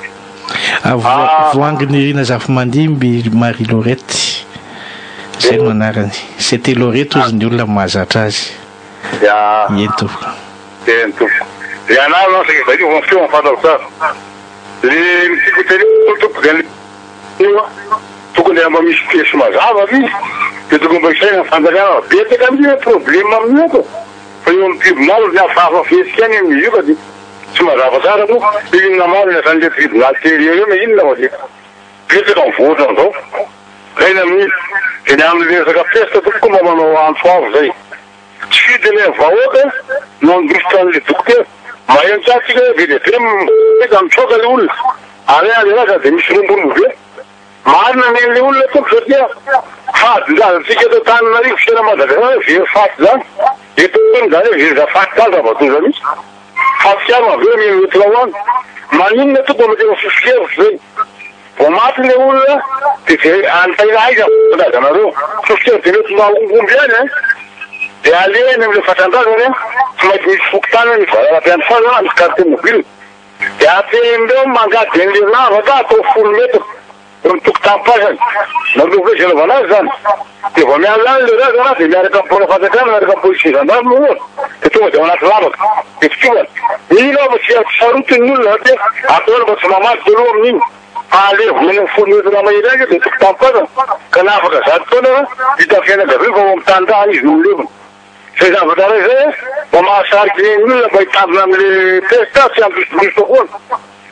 Voahanginirina Zafimandimby Marie Lorette zay no anarany c'était Lorette ozy ny olona mahazatra azy eny tompoko eny tompoko ianaro no saky zay vao feo mifantako tsara le mitsikoteny tompoko zany tokony amba misy piesy mazava izy dia tokony mba isaina fanjakana betaka amin'io problème amin'io ko fa eo amin'ny tribunal ny afahafa fesika any amin'io ka dia tsy mazava tsara moa inona marina zany le tribunal térieur io ma inona ma dia betaka mivoatra an'izao raina amin'io dia ny amin'ny resaka festa toko mba manao antsoavo zay tsy fidy le vahoaka no andositra an'le dokotera mahentsaatsika hoe be lehibe mitsoaka le olona ary aleraza dia misy rombony be marina nen'le olona toko satria fadindrazatsika eto Tananarivo sena Madagasikara verifaty zany eto tony zany hoe verizafaty zany zava-doza misy fatsiama aveo mihoetina ho any maninona toko amatena fosikevitra zay vao maty le olona dia zay antainaiza fadazanareo fosikevitra mety mahongomby any dia aleny amin'le fatran-drazany tsy maintsy misy fokotana ny valaram-piany fazana misy carte mobile dia atendreo mangady an'le lavaka atao 10 metatra eo mitokotapasany nalova hoe zanaovana azy zany dia vao miala any le razana dia miaraka amin'ny mpona fatakana miaraka amin'ny polisie gendarme moa dia tonga dia ao anaty lavaka dia fitongany ino mba tsy sarotiny olona dia ataona mba tsy mamaky taloha amin'iny alevo mena 10 metatra mahilaika dia tokotapasany ka nafaka 100 taona hita fianakavia fa ao amin'ny tandràna izy no milevona zay zavatra ray zay mba mahasariky ny olona mba hitandrina amin'le testa tsy androsodroso koa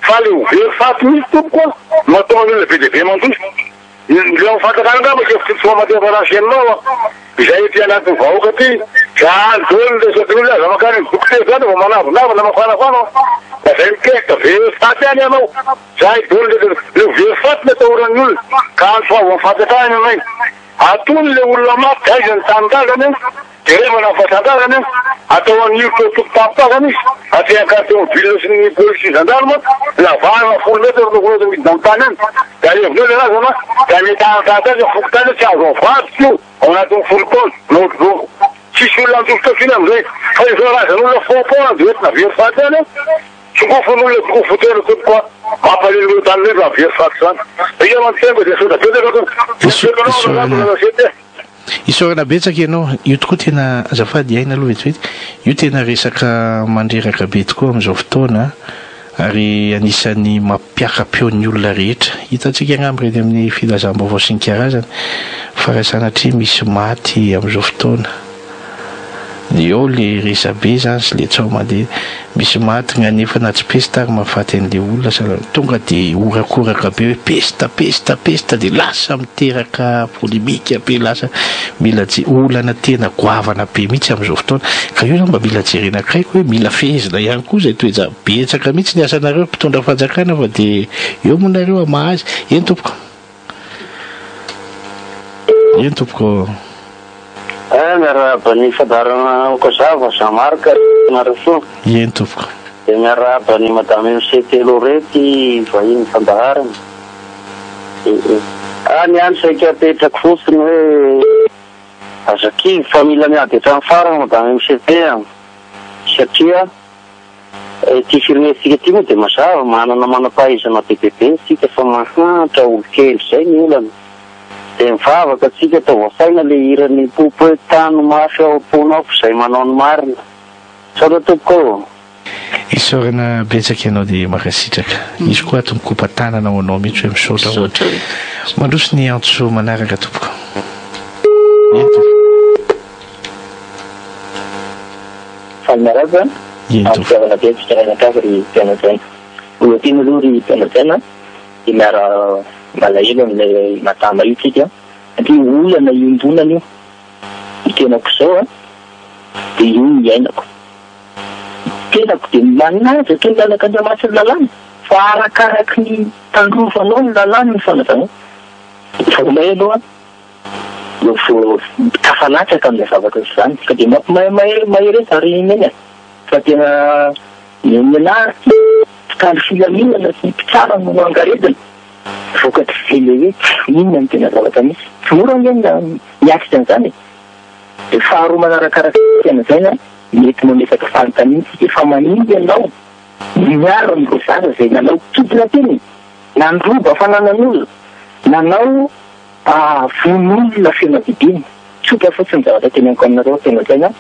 fa le verifaty misy tompoko matao ny olona be dia be mandroso le mifantakana nga mba kefitsy mamatevarancienao izay ty anatin'ny vahoaka ty zandrony le satr'olona aza makany ny dokotera zany vao manavonavana mafanafana da zay mikeka verifaty any ianao zay dony le verifaty le atahoran'ny olona ka antsoavo mifantakana anay atony le olona maty aiza ny tanindrazany dia rehefa nafatandrazany atao an'io tokotapasany izy atrea carte mobile sy ny polisie gendarme lavana 10 metatra nokoeta midina amin'ny tany any da alevoneo le razana da metahataty azy fokotany tsy azo avadyky io ao anatin'ny 10 taona naotro tsisy olona andositafiny amin'izay fa izao razan'olona fopona dia oetina verifaty any tsokofon'olona tokofotena tokoa mampalelolo tany hoe raha verifaty zany ia mantengo dia soda betaka isorana betsaka ianao io tokoa tena azafady aina aloha vetivety io tena resaka mandreraka be tokoa amin'izao fotoana ary anisan'ny mampiaka-peo ny olona rehetra hitantsika agnambo reny amin'ny filazam-baovao sy ny karazany fa sanatria misy maty amin'izao fotoana eo le resabe zany sy le tsao mandeha misy maty gnanefa na tsy pestary mahafaty an'le olona tonga dia orakoraka be hoe pesta dia lasa miteraka polémika be lasa mila olana tena goavana be mihitsy amin'izao fotoana ka io zany mba mila jerena akaiko hoe mila fehezina ihany koa zay toeja betsaka mihitsy ny asanareo mpitondra fanjakana fa dia eo monareo amahazy eny tompoko miarahaba ny fadarana okazava samarika nareo eny tompoko dia miarahaba ny madame MCT Lorety vahiny fandaharana ny any saika apetraka fotsiny hoe azakivy fa mila miady hatramin'ny farany madame MCT satria ty firenetsika ty moa dia mazava manana manam-pahaizana bebe sika fa mahantra olo kely zay ny olana dia mivavaka atsika atao vasaina le hiran'ny popo hoe tany mafy ao amponao fa izay manao ny marina saotra tompoko isorana betsaka ianao dia makasitraka izy koa tomikopa tanana ho anao mihitsy hoe misaotra ohatra mandroso ny antso manaraka tompoko fanaraka ampiavana be fitaragnakava ry mpianatsaina oatiana aloha ry mpianatsaina dia miara malahelo amin'ilay matama io tsika satria olana iombonana io itenako izao dia io iainako tenako dia manazy atao ny lalaka andriamanitra ny lalàna fa arakaraky ny tandrovanao ny lalàna ny fanazana fa mahelo no tafanatraka amin'ilay zavatra izany ka dia mahery ary iny fa tena ny kandro filaminana sy mpitsara no angaredina vokatry vele hoe inona ny tena zavatra misy tsy mora angeny miakitra an'izany dia faharoa manarakaraka tena zay na mety mamesaka fanontaniana efa manimby ianao miaro amin'ilay zaza zay nanao tobina teny nandroba fananan'olona nanao von'olona fianakaviana tsotra fotsiny zavatra teny anko aminareo tena zay na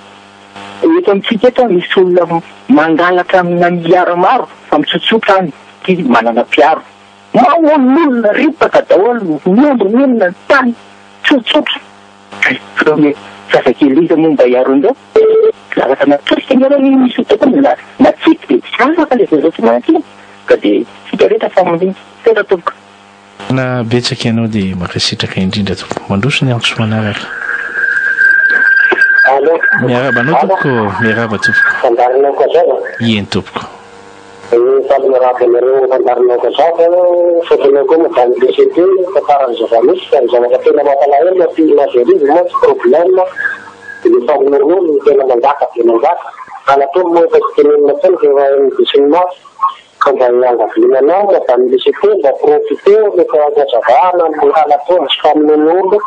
eto amintsika eto misy olona mangalatra amina miaro maro fa mitsotsotra any ty manana mpiaro maololona ripaka daholo miondron'olona ny tany tsotsotra zazakely izy momba iaro indreo zavatra natosika iareo misy otako natsiky dia tsy afaka le zazao tsy manakiny ka dia sika rehetra famondiny tena toboka na betsaka ianao dia makasitraka indrindra tompo mandroso ny antso manaraka miarabanao tompoko miaraba tompoko fandarinao kazava eny tompoko sady miarabanareo fandarinao kazava fotonao koa madany lesete fa karany zavamisy fa ny zavatra tena mampalahelo mavery moa tsy problème dia famin'ololo tena mandaka dia mandaka anatolo moa fa tsy tenenina teny fa mibisinymafy ka mba iangavinanao madany lesete mba profite lefa azavana anatolo sy famin'ololo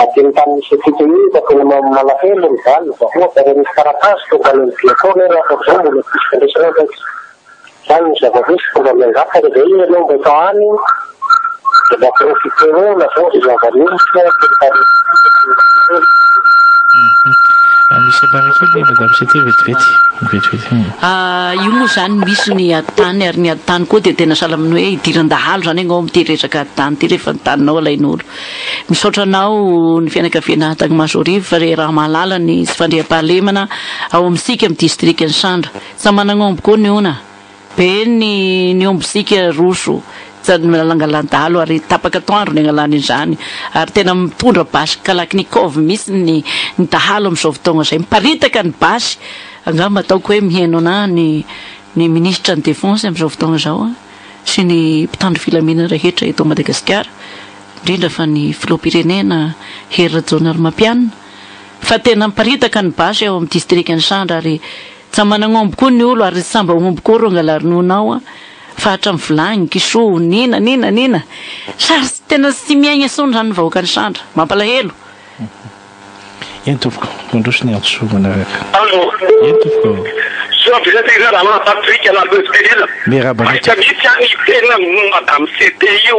ateny tamin'ny sefito iny fa tena malahelo mivaly vahoaka re misy taratasy tonga ny diakona raha zao mbola pisifandresana fa zany ny zavavisy tonga miangaka re zay ianao mba tao any dia mba profite eo na zao ry zavanisy misy abarakely madame c'était vetivety io moa zany misy ny aditany ary ny aditany koa dia tena sahala amin'ny hoe idirandahalo zany ao amin'ity resaka aditany ity rehefa nytaninao alain'olo misaotra anao ny fianakaviana Tagmasorivo fa re raha mahalala ny sy fandriam-pahalemana ao amintsika amin'ny district ny Isandra sa managnombo koa ny ona be ny ombosika roso tsy nalangalandalo ary tapaka toandro ny angalany izany ary tena mitondra basy kalaknikov misy ny dahalo amin'izao fotoagna zay miparitaka ny basy angamba ataoko hoe miheno na ny ministre ny défense amin'izao fotoagna zao sy ny mpitandro filaminana rehetra eto Madagasikara indrindra fa ny filoham-pirenena Hery Rajoelinarimampianina fa tena miparitaka ny basy ao amin'ny district ny Isandra ary tsy managnombo koa ny olo ary samba ombo koa ro angalarinonao fa hatramin'ny vilagny kisoa nina sary tena sy miaigna sony zany ny vahoaka ny Isandra mampalahelo eny tompoko mandroso ny antso manaraka eny tompoko tena madame CT io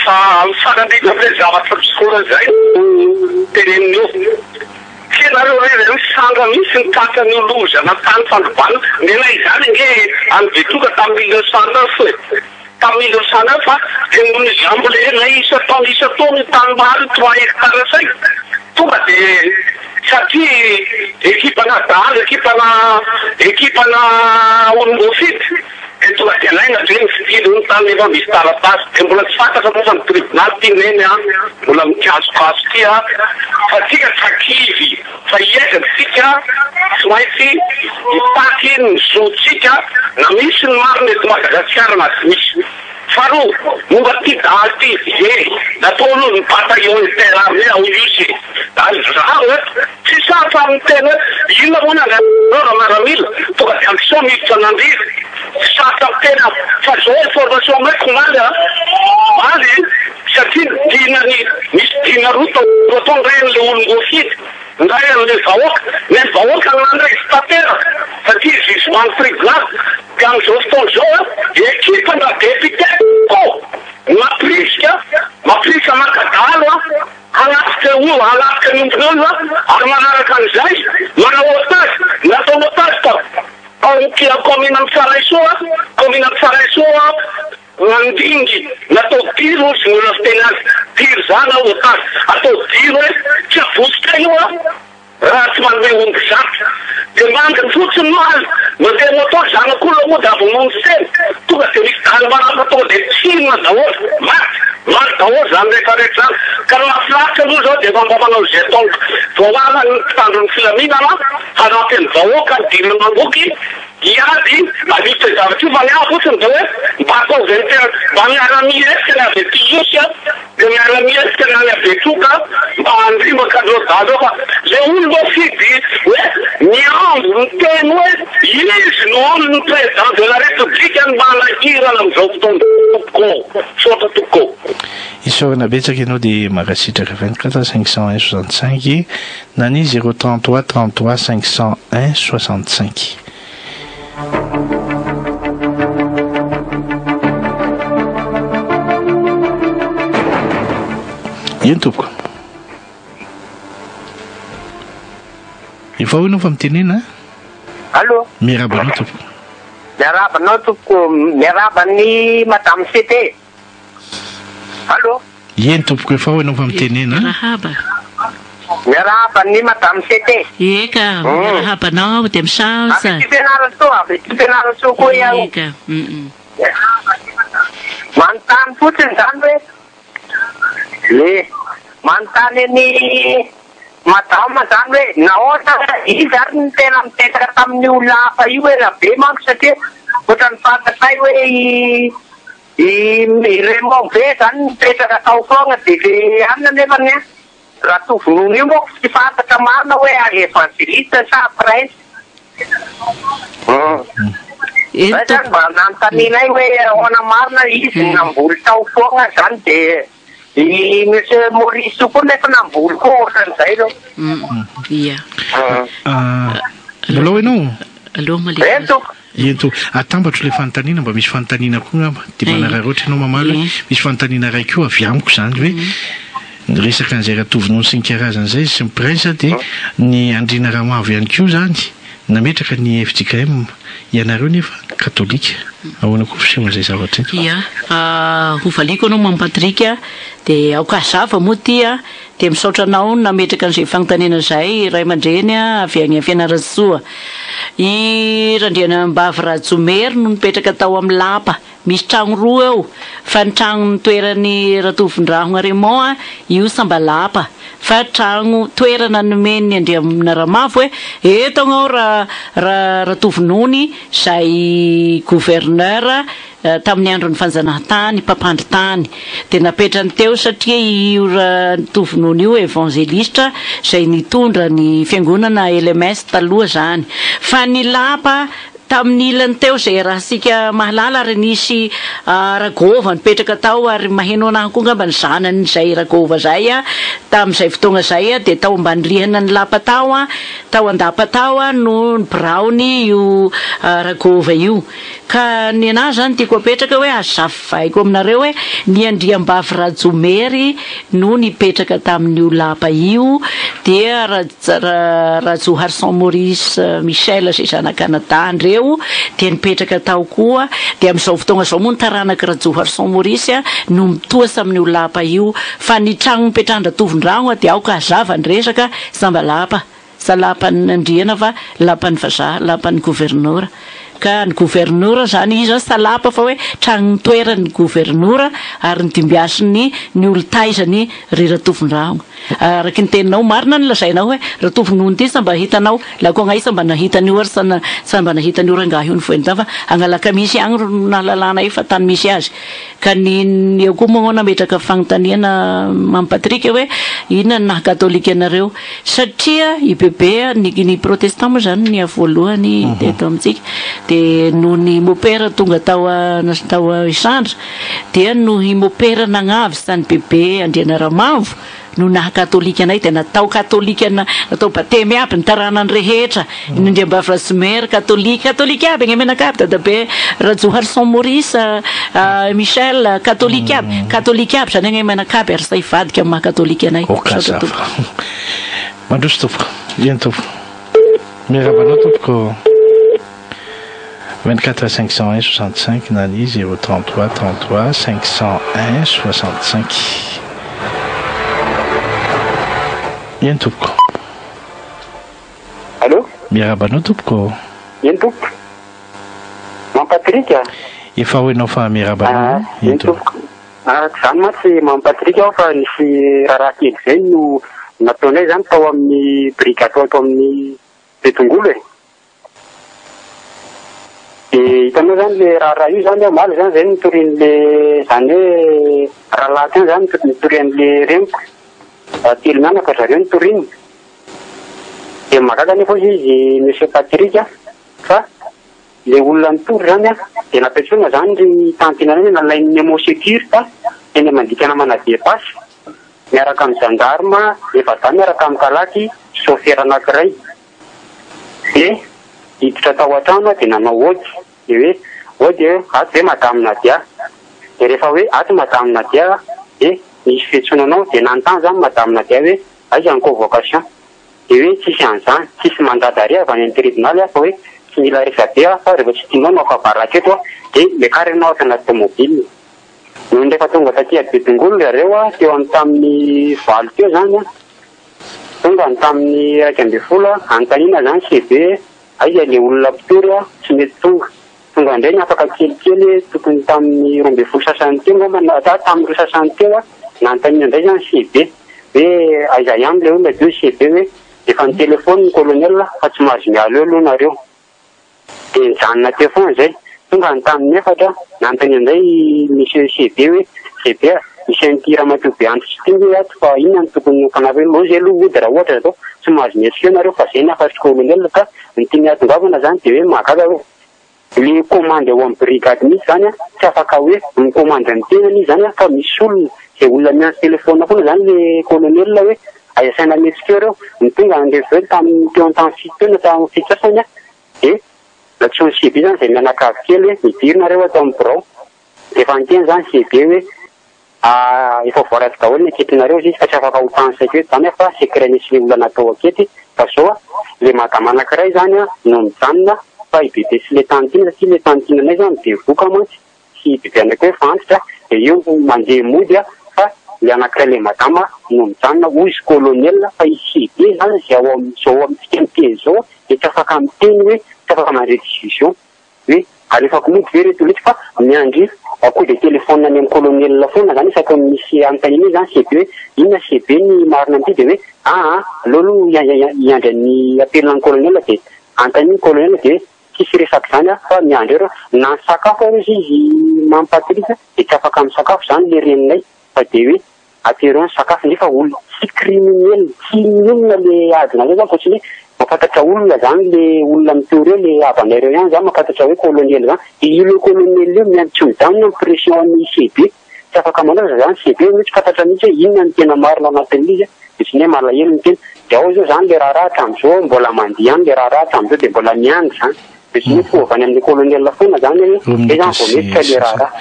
fa fanandrina le zavatra psikora zay terenio tsenareo reny misandra misy ny takany oloza na tany fandrobana nena izany nge an'vetoka tamin'ny 1909 tamin'ny 1909 fa tenony zambolena isa-taona tany maro 3 hectare zay tonga dia satria ekipana dala ekipana olongofity tonga dia laina hoe mifidilo ny tany efa misy taratasy dia mbola tsy fantatra moa fa ny tribunal ty neny mbola mikasokaso ty fa tsika tsakivy fa iezaka tsika tsy maintsy ipaky ny zotsika na misy ny marina eto Madagasikara na tsy misy faharoa momba ty daly ty vie nataolo ny bataillon interarmé ao izy ary zaho tsy safa amin'ny tena inona moa raha maramila tonga dia ampiso miditra nandriry sasa tena fa zao information maiko maly satria misy dina roa tondray le olongofity ndray an'le vahoaka le vahoaka nandray statera satria jugement tribunal ka am'izao fotoana zao ekipa na député ko maprisika makadalo halatika nyombon'olona ary manaraka an'izay manao otage natao otage kia commune Tsaraisoa nandingy natao diro sy mbola tena diro zany ao otage atao diro hoe tsy avosika io raha tsy manome omby zaka dia manga fotsiny maly mandeha moto zanako aloha moa dia avy monseny tonga dia misy tany maraka tonga dia tsinona daholo maty daholo zany rehetrarehetra zany ka mahafinaritra aloha zao dia mba manao zay taonga voaana ny mpitandron'ny filaminana hanampy ny vahoaka ny dimy mangoky iady alitra zavatra io fa miaha fotsiny dia hoe mba atao zay tena mba miara-miesika ny avy aty isy dia miara-miesika ny any Abetroka mba andrimaka an'izao fa le olo mba fidy hoe miambo ny teny hoe izy no olo ny président de la république ny manahirana amin'izao fotoana tokoko sotra tokoko isaorana betsaka ianao dia makasitraka 24 501 65 na ny 033 33 501 65 ino tompoko efa hoinao fa mitenena allo miarabanao tompoko miarabanao tompoko miarabany madame CT allo eny tompoko efa hoinao fa mitenena miarabany madame CT eka miarabanao dia misansa Fianarantsoa koa iaho eka manontany fotsiny zany hoe le manontany ny madama zany hoe nahoana izy ary ny tena mipetraka tamin'ny olona hafa io hoe raha be manko satria ohatra ny fantasay hoe i Raymond be zany mipetraka tao foana dia le anina nefa ny raha tovonono io moa tsy fantatra marina hoe evangeliste sa prince zany mba nanontanianay hoe ahoana marina izy namboly tao foana zany dia i monsieur Maurice koa nefa namboly koa ohatran'izay reo ia mbola hoinao aloha maleko ento atambatro le fanontaniana mba misy fanontaniana koa ngamba dia manararoatra ianao mamaly misy fanontaniana ray koa avy amiko zany hoe resaka an'izay raha tovinony sy ny karazan'izay sy ny prince dia ny Andriana Ramavo ihany koa zany nametraka ny FJKM ianareo nefa katolika ahoana koa fiseho an'izay zavatra ia hovaliko anao mampatrika dia aokazava moa tia dia misaotra anao nametraka an'izay fanontaniana izay ray aman-dreny avy any Fianarantsoa i Ramambazafy Rajomery no mipetraka tao amin'ny lapa misy tragno roa eo fa ny tragno ny toerany Ratovondrahona Raymond io samba lapa fa tragno toerana nomeny Andriamina Ramavo hoe eto ao raha Ratovonony izay gouverneur tamin'ny andron'ny fanjanahantany mpampandry tany dia napetrany teo satria io Ratovonony io evangeliste izay nitondra ny fiangonana LMS taloha zany fa ny lapa tamin'ny ilany teo izay raha sika mahalala ary nisy ragova nipetraka tao ary maheno anahy koa ngamba ny zanany izay ragova zay tamin'izay fotoana zay dia tao ambany rihana ny lapa tao tao andapa tao no ny braony io ragova io ka ny anahy zany tiako apetraka hoe azavaiko aminareo hoe ny Andriambavy Rajomery no nipetraka tamin'io lapa io dia Rajo Harson Maurice Michel izay zanak'Anadà reo dia nipetraka tao koa dia amin'izao fotoana izao moa ny taranaka Rajo Harson Maurice no mitoasa amin'io lapa io fa ny tragno mipetrahana Ratovondrahona dia aoka hazava ny resaka samba lapa sa lapan'ny Andriana fa lapan'ny vazaha lapan'ny gouverneur ka ny gouverneur zany izy salapa fa hoe tragno toerany gouverneur ary ny dimbiasiny ny olontaizany ry Ratovondrahona araky ny teninao marina ny lazainao hoe Ratovonony ty samba hitanao lako anay samba nahitany ary samba nahitany rangahy io ny voenita fa analaka misy agny nahalalana io fa tany misy azy ka ny eo koa moa nametraka fanontaniana mampatrika hoe inona ny naha katolika anareo satria i bebe ny protestant moa zany ny voalohany teto amintsika dia no ny mopera tonga tao Isandra dia no i mopera nagnavy zany bebe Andriana Ramavo no naha katolika anay dia natao katolika natao batemy aby ny taranany rehetra ny Andriambavy Rajomery katolika aby ny menakaby dadabe Rajo Harson Maurice Michel katolika aby zany ny menakaby ary say vadika amin'ny maha katolika anay mandroso tompoko ino tompoko miarabanao tompoko 24 501 65 na ny 033 33 501 65 ino tompoko Allô? Miarabanao tompoko. Ino tompoko? Mampatrika? Efa hoenao fa miarabanao. Ino tompoko? Zany mantsy mampatrika aho fa nisy raha kely izay no nataonay zany tao amin'ny brigade tao amin'ny Betongolo e. Dia hitanao zany le raha io zany maly zany zay nitorin'le zany hoe rahalahy zany nitorin'le reniko. Telo mianaka zareo nitoriny. Dia mahagaga nefa izy Monsieur Patrick fa le olona nitory zany dia napetrona zany ry tantinany nalain'ny mot sécurité eny mandikana manadie pasy miaraka amin'ny gendarme efa da miaraka amin'ny kalaky chauffeur anankiray. Dia hiditra tao an-trano dia nanao ody dia hoe ody ato hoe madame Nadia. Dia rehefa hoe ato madame Nadia dia nisy fiantsonanao dia nanontany zany madame Nadia hoe aiza ny convocation. Dia hoe tsisy an'izany, tsisy mandat d'arrêt avy any amin'ny tribunal fa hoe tsy mila resabe fa rehefa tsy tianao no akabaraka eto dia mekarinao ato anaty tomobile. No ndraifa tonga taty Betongolo zareo teo amin'ny tamin'ny valo teo zany tonga ny tamin'ny 1 anontaniana zany CB aiza le olona mpitory tsy mety tonga indray ny afaka kelikely tokony tamin'ny 12 sasany teo ngamba tamin'ny 2 sasany teo nanontaniana indray zany CB hoe aiza ihany le olona dio CB hoe efa ny telefony ny colonel fa tsy mahazo mialo eo aloha nareo. Dia nijanona teo foana zay tonga ny tamin'ny 4 nanontaniana indray monsieur CB hoe CB misy an'ity ramatoa be andro tsy tingly ato fa inona ny tokony kanavy hoe lozy aloha ody raha ohatra zao tsy mahazo mietsika eo nareo fa zay nafatry colonel ka ny tiany atongavana zany dia hoe mahagaga hoe le commande ao amin'ny brigade misy zany tsy afaka hoe ny commande ny tenany zany fa misy olona zay olona miantso telefona foana zany le colonel hoe ayasaina metsika reo ny tonga andreveo tamin'ny teo an-tany fitona tamin'ny fikasany dia natsony CB zany zay mianakavy kely midirina reo atao amin'ny birao dia efa niteny zany CB hoe efa voaraty daholo ny aketinareo izy fa tsy afaka ho tany saika hoe zany fa secret nisy le olana atao akety fa zao le madama anankiray zany no mijanona fa i bebe sy le tantina satria le tantinanay zany be voka mantsy sy bebe anakay hoe fantitra dia io mandeha mody fa le anankiray le madama no mijanona hoy izy colonel fa izy CB zany zay ao amintsika miteny zao dia tsy afaka miteny hoe tsy afaka mandre discussion hoe alefako mody ve reto letsy fa miandry akoho dia telefona any amin'ny colonel foana zany isaky misy anontaniana zany CB hoe inona CB ny marina amin'ity dia hoe alolo iandry ny apelina ny colonel dia anontaniana colonel dia tsisy resaky zany fa miandry ero na ny sakafo aro izy mampatrika dia tsy afaka amin'ny sakafo zany le reninay fa dia hoe atero ny sakafo nefa olona tsy criminel tsy minona le adina zay zany fa tsy hoe mafantatra olona zany le olona mitory eo le avanareo ihany zany mafantatra hoe colonel zany dia io le colonel io miantsy mijanona ny pression an'ny CB tsy afaka manaza zany CB hoe tsy fantatra mihitsy hoe inona ny tena marina anatin'izy dia tsy ne malahelo ny tena dia ao zao zany le raha hatramin'izao mbola mandeha any le raha hatramin'izao dia mbola miandry zany dia tsy misy fovany amin'ny colonel foana zany hoe zay zany vao metrika le raha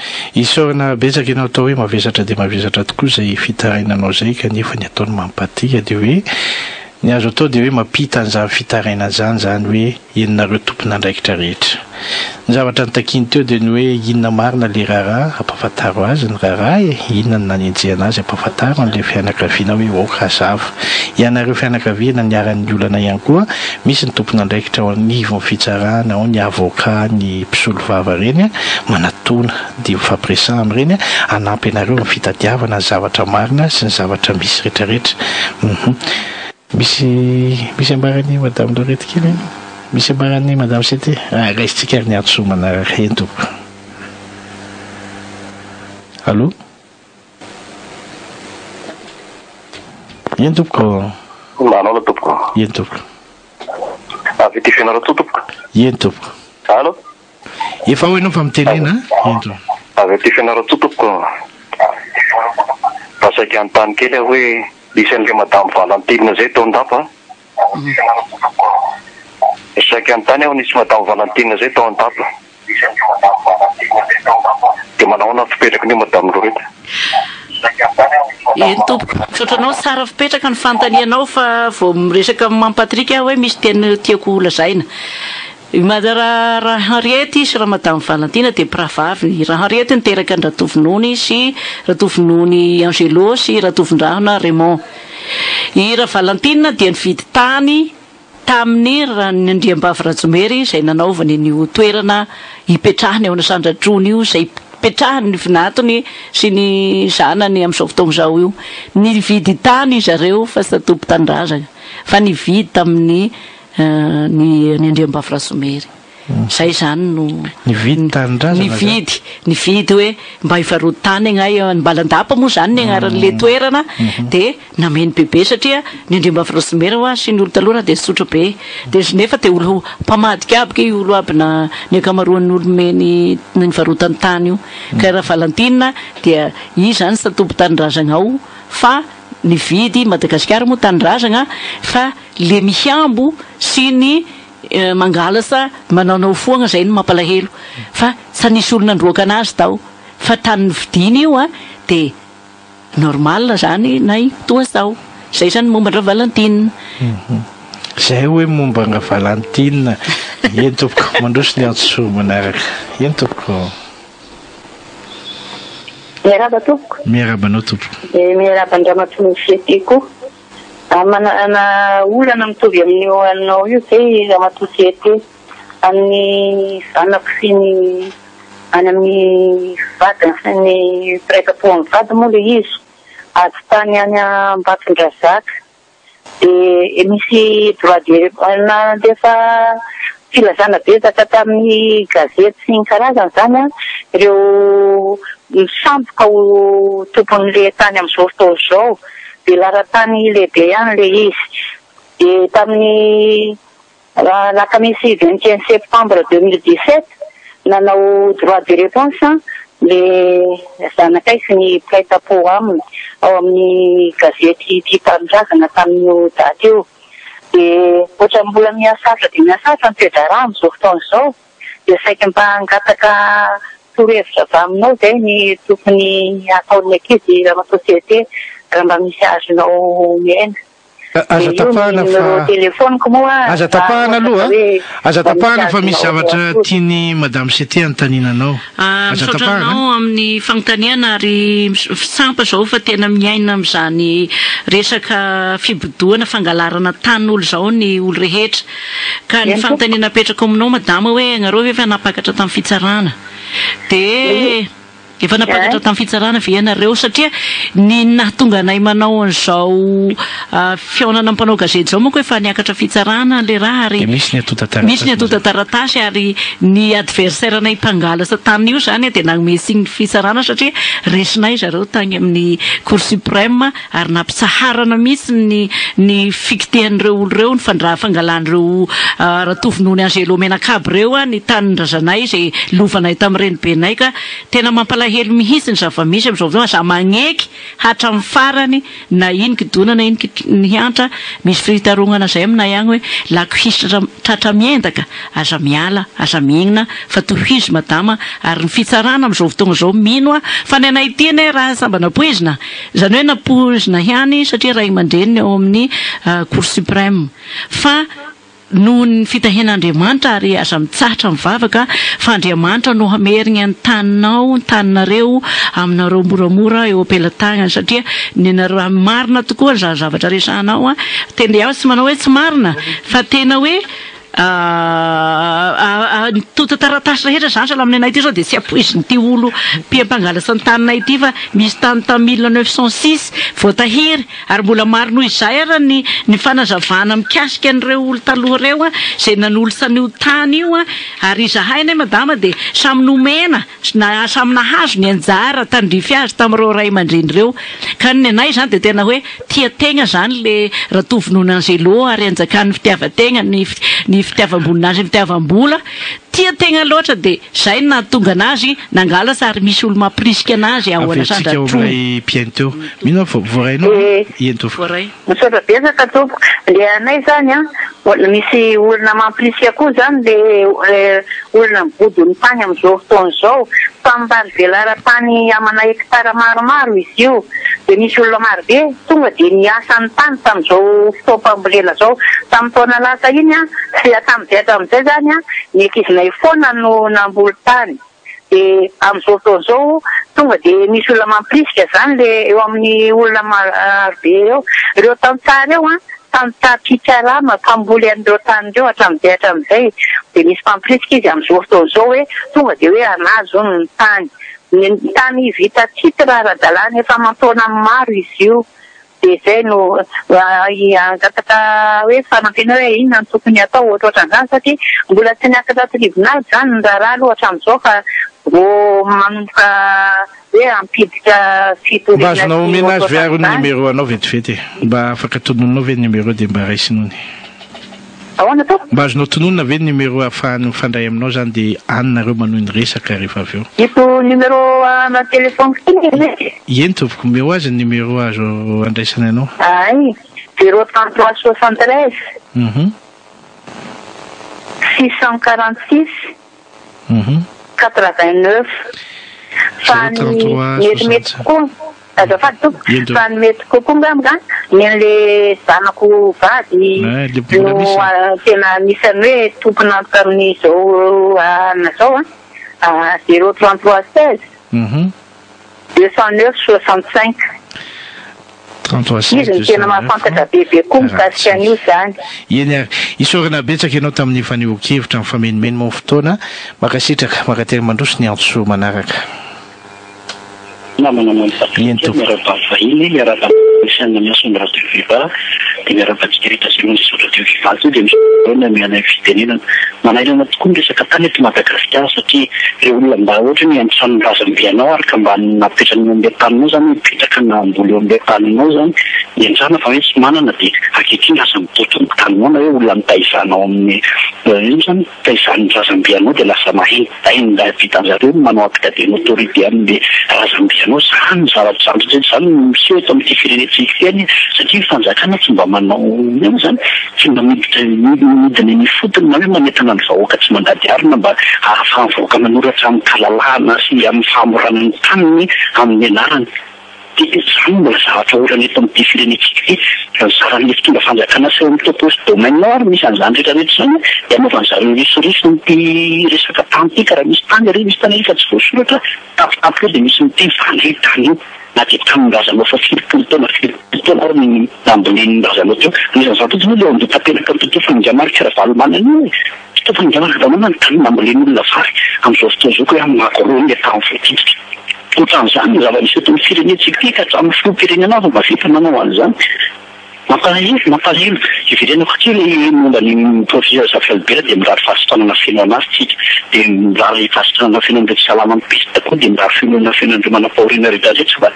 isorana betsaka ianao atao hoe mavesatra dia mavesatra tokoa zay fitarainanao zay kanefa ny ataony mampatika dia hoe ny azo atao dia hoe mampita an'izany fitaraina zany zany hoe inonareo tompona andraikitra rehetra ny zavatra nitakiny teo dia ny hoe inona marina le raharaha ampafantaro azy ny raharaha inona ny nanenjehana azy ampafantaro an'ilay fianakaviana hoe oka azava ianareo fianakaviana niaran'ny olana ihany koa misy ny tompona andraikitra ao anivon'ny fitsarana ao ny avoka ny mpisolo vava reny manatona dia mifampiresana amin'ireny hanampy ianareo ny fitadiavana ny zavatra marina sy ny zavatra misy rehetrarehetra misy ambarany madame Lorette kely misy ambarany madame Sete raisitsika ary ny atsomana hentoko. Allô Yentoko manao topoko Yentoko avy ty Fianarantsoa topoko Yentoko allo efa hoenao fa mitenena Yentoko avy ty Fianarantsoa topoko pasaky antany kely hoe isan'le madame Valentine zay tao andapa isaky antany aho nisy madame Valentine zay tao andapa dia manao na fipetraky ny madame Lorette tompoko sotranao tsara fipetraka ny fantanianao fa vao miresaka mampatrika hoe misy teny tiako lazaina raha Henriette sy raha madame Valentine dia pravavy raha Henriette niteraka ny ratovinony sy ratovinony Angelo sy ratovindrahona Raymond i raha Valentine dia nividy tany tamin'ny ny Andriambavy izay nanaovany ny toerana hipetrahany ao Isandra trony io izay petrahany ny finatony sy ny zanany amin'izao fotoana izao io nividy tany zareo fa tsy tatompo tanindrazana fa nividy tamin'ny ny Andriambavy zay zany no nividy tanindrazana nividy hoe mba hivarota tany agnay Mbalandapa moa zany ny agnaran'le toerana de nameny bebe satria ny Andriambavy sy ny olo taloha de tsotra be de nefa te olo mpamadika aby ke olo aby na ny akamaroan'ny olo meny ny varotany tany io ka raha Valentina dia zany sy tatompo tanindrazana ao fa nividy Madagasikara moa tanindrazana fa le mihambo sy ny mangalasa manao foagna zay ny mampalahelo fa tsy nisy olona ndroaka anazy tao fa tany vidiny io de normal zany nay toa tao zay zany momba ndra Valentina zay hoe momba nga Valentina eny tompoko mandroso ny antsoa manaraka eny tompoko miaraba tompoko miarabanao tompoko miaraba Andriamantoa fietiko mana olana mitovy amin'ny anao io zay Ramatoa fiety amin'ny zanako sy ny any amin'ny vadiny sy ny piraika-po amin'ny vady moa le izy ady tany any Ambatondrazaka de misy droit de defa filazana betsaka tamin'ny gazety sy ny karazany zany ireo misamboka ho tompon'le tany amin'izao fotoana izao de laratany lehibe ihany le izy de tamin'ny lakamisy 21 septembre 2017 nanao droit de réponse le zanakay sy ny piraita-po aminy ao amin'ny gazety Tia Tanindrazana tamin'io daty io de ohatra mbola miasatra de miasatra ny toedrarano amin'izao fotoana izao de saiky mba hangataka torohevitra avy aminao zay ny tokony ataon'ny ankizy Ramatoa fiety raha mba misy azonao miaina aza tapahana fa telefoniko moa aza tapahana aloha aza tapahana fa misy zavatra tiany madame Sete anotaninanao aza tapahana amin'ny fanontaniana ary sampa zao fa tena miaina amin'izany resaka fibodohana fangalarana tanin'olo zao ny olo rehetra ka ny fanontaniana apetraka aminao madama hoe agnareo efa napakatra tamin'ny fitsarana de efa napakatra tamin'ny fitsarana ve ianareo satria ny nahatonga anay manao an'izao fiaonana mpanao gazety zao manko efa niakatra fitsarana le raha ary misy ny atota taratasy ary ny adversaire anay mpangalasa tany io zany de nagnome signy fitsarana satria resinay zareo tany amin'ny cour suprême ary nampitsaharana mihitsy ny fikitehan'ireo olo reo ny fangalan'ireo ratovinony Angelo Menakaby reo ny tanindrazanay zay lovanay tamin'ny renibenay ka tena mampalahelo mihitsy ny zava-misy amin'izao fotoana za magneky hatramin'ny farany na iny kidona na iny nihantra misy fitarongana zay aminay agny hoe lako hisatra tratra miendaka aza miala aza mihinana fa tohizo madama ary ny fitsarana amin'izao fotoana zao mino fa ny anay ty ane raha samba napoizina zany hoe napoizina ihany satria ray aman-dreniny ao amin'ny cour suprême fa noho ny fitahian'Andriamanitra ary aza mitsahatra mivavaka fa Andriamanitra no hamerigny ny taninao ny taninareo aminareo moramora eo am-pelatagna satria ny nareo marina tokoa ny zavatra resanao tena iaho tsy manao hoe tsy marina fa tena hoe tota taratasy rehetra zany sala amin'ny anay ty zao de tsy apoiziny ty olo mpiampangalasa ny taninay ty fa misy tany tamin'ny 1906 voatahiry ary mbola maro noho izay ara ny fanazavana mikasika an'ireo olo taloha reo zay nan'olo san'io tany io ary izahay nay madama de samy nomena na samy nahazo ny anjara tandrify azy tamin'ireo ray aman-dreny reo ka ny anay zany de tena hoe tia-tegna zany le ratovinony Angelo ary anjakan'ny fitiavan-tegna ny fitiavam-bolinazy ny fitiavam-bola tia-tegna loatra de zay nahatonga anazy nangalasa ary misy olo mampirisika anazy ao Isandra voray bientôt mino vorainao ento voray misaotra betsaka tompoko le anay zany misy olona mampirisika koa zany le olona mibody ny tany amin'izao fotoana izao fa mbany velara-tany amana hektara maromaro izy io de misy olona maro be tonga de niasa ny tany tamin'izao fotoam-pambolena zao tamin'ny taona lasa iny sy tamin'izay zany ny ankizinay foana no namboly tany de amin'izao fotoana zao tonga de misy olona mampirisika zany le eo amin'ny olona marobe eo ireo tamintsara eo tany tsara mampamboly an'ireo tany ireo hatramin'izay dia misy mpampirisika izy amin'izao fotoan'izao hoe tonga dia hoe anazy ny tany ny tany vita tsitra ara-dalàna efa mataona maro izy io dia izay no angataka hoe fanampiana hoe inona no tokony atao ohatrohatran'izany satria mbola tsy niakatra tribunal izany ny raharaha loatra amin'izao fa vao manomboka hoe ampiditra mba azonao omena azy ve ary numéro anao vetivety mba afaka tonononao ve numéro dia mba raisinony ahoana to mba azonao tononona ve numéro ahafahany mifandray aminao zany dia anonareo manohy ny resaka rehefa avy eo ito numéro na téléphone kiny eny tovoko meo azy ny numéro azo andraisana anao ay 033 63 646 89 fa ny mety koa azafady to fa ny mety kokoa ngamga nyen'le zanako vady no tena nisany hoe tompony antoka amin'izao anazao 033 16 209 65 izy ny tena mahafantatra bebe koa mikasika an'io zany eny ary isorana betsaka ianao tamin'ny fanehoan-kevitra amin'ny famenimeny mo fotoana makasitraka makately mandroso ny antso manaraka namana miarabavahiny miarabaisanna miason'ny radio Viva dia miarabatsikarita sy ny radio Viva dia misy miana fitenenana manailana tokoa ny resaka tany eto Madagasikara satria ireo olona mba ohatra ny antrano razam-bianao ary ka mba napetrany ombe taninao zany mipetraka na amboly ombe taninao zany ny antrano fa hoe tsy manana dia akekiny lasa mitoto ny taninao na hoe olona mitaizanao amin'ny ino zany taizan'ny razam-bianao dia lasa mahita ainy vitan'zareo manao apikadeny autorité amin'ny razam-bianao zany zavatra zany miseho eto amin'ity firenetsika eny satria fanjakana tsy mba manao ino zany tsy mba midiny ny fotony na hoe manetana ny vahoaka tsy mandady arina mba ahafahany vahoaka manoratra amin'ny kalalahana sy amin'ny famoranany taniny amin'ny anarany dia zany mbola zavatra orana eto amin'ity firenetsika ity zarany fitondra fanjakana sy amin'ny topozy domainao ary misy an'izany rehetrarehetra zany dia anaovany zareo risorisy ny resaka tany ity ka raha misy tany ary misy tany efa tsy voasoratra tapitapika eo dia misy miteny vandray tany io na dia tamin'razanao fa filipolo taona ary ny nambolen'ny razanao teo anisany zavatra ohatsy hoe le andotapenaka mitoto fanindriamarika raha valomanana io to fanindriamarika valomana ny tany nambolen'ny olona vary amin'izao fotoana zao ko hoe amin'ny makorony le tany voatidika ohatran'izany zava-misy eto amin'ny firenetsika ity ka hatramin'ny filoham-pirenena fa mba vita manao an'izany mampalahelo iverenako kely momba ny professeur Zafimandimby dia mirary fasitanana feno anazy tsika dia mirary fasitanana fenondreo salama mipesita koa dia mirary fenona fenondreo manam-paoriana rehetrarehetra fa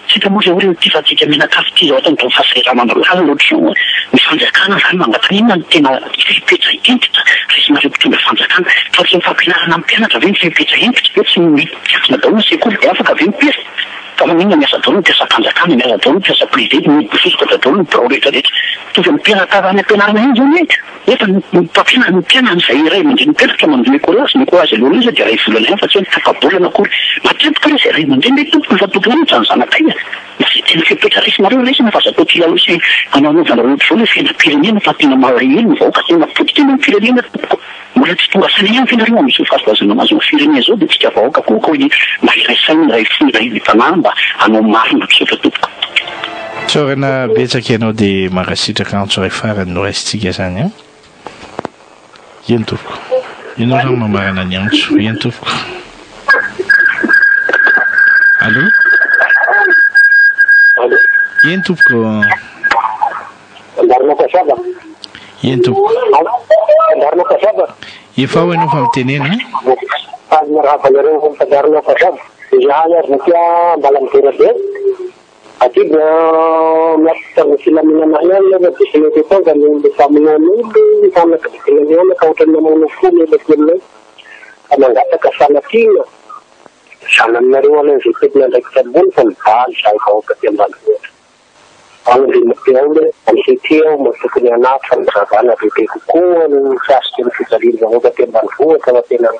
tsika moa zao ty fa tsika menakafy ty zao tany fahasairamana lala loatra zao ny fanjakana zany mangatana inona ny tena fipetra identita resinareo mpitondra fanjakana fa tsy mifampianarana amin'ny mpianatra ve ny fipetra identita tsy mipiatsina daholo ny sekoly dia afaka ve mipesa fa manina miasa daholo mipiasa fanjakana miasa daholo mipiasa presidente mipisosoka daholo ny birao rehetrarehetra tovy mpianatra any ampianarana iny zao mety efa mpianany izay iray mandray mipetraka mandeha école azy aloha izy dia ray volana ihany fa tsy hoe mitakabolana akory matetika re zay ray mandray mety tompony fa tokony ihany zanakaya zay tena fipetra resinareo resina fa zatao tilalo sy anaovanareo zao le fiainam-pirenena fa tena malahelo ny vahoaka tena potikena ny firenena tompoko mbola tsy tonga saina ihany fianareo misy fahazazana anazy ny firenena zao dia tsika vahoaka koa koa ny mahiray saina ray fony ray vitanà mba hanao marina mpisotra tompoko tsorana betsaka ianao dia mangasitraka antso ray farany no raisitsika zany a eny tompoko ianao zany mamarana ny antso eny tompoko allo eny tompoko eny tompoko efa ho ianao fa mitenena Ati dia melakukan filaminana yang lebih itu dan bersama ini sama filaminana kau kena menunggu lebih karena nggak ada kesana kini sana merupakan sikit yang tersebut tentang saya kau ketimbang kalau di Mekah Ansitiu maksudnya nak sana di Kukuan saskin kita di bawah ketimbang kalau tidak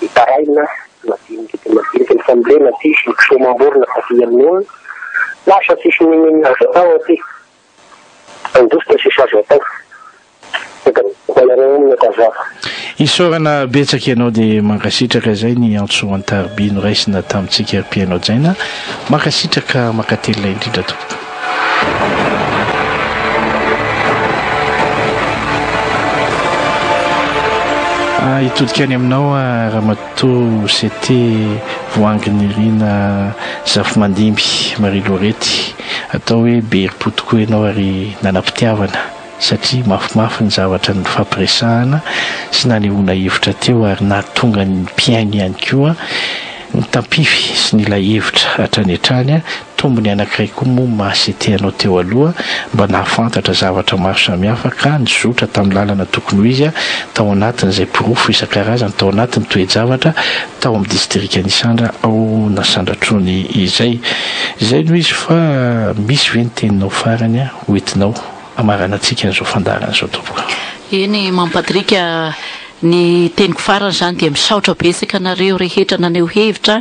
ditaraina masih kita sambil nanti semua borna kasihan nol lascia si scimmina ti giusto si sa già quella reunione casa isorana betsaka ianao dia mankasitraka zay ny antso antarby no raisina tamintsika pianao zaina mankasitraka makatelina indrindra tompoko hitodika any aminao Ramatoa c'était Voahanginirina Zafimandimby Marie Lorety atao hoe be herim-po tokoa ianao ary nanam-pitiavana satria mafimafy ny zavatra ny fampiresahana sy nanehoana hevitra teo ary nahatonga ny mpiainy ihany koa ny tampify sy ny ilay hevitra hatrany hatrany tombony anankiray koa moa mahasety anao teo aloha mba nahafantatra zavatra maro samihafa ka nizotra tamin'ny lalana tokony ho izy tao anatin'izay pirofo isan-karazany tao anatin'ny toe-javatra tao amin'ny distrika Isandra ao nasandratrony izay no izy fa misy ve ny teninao farany hoentinao amarana antsika an'izao fandarana izao tompoka. Eny Mampatrika ny teniko farany zany dia misaotra betsaka nareo rehetra naneo hevitra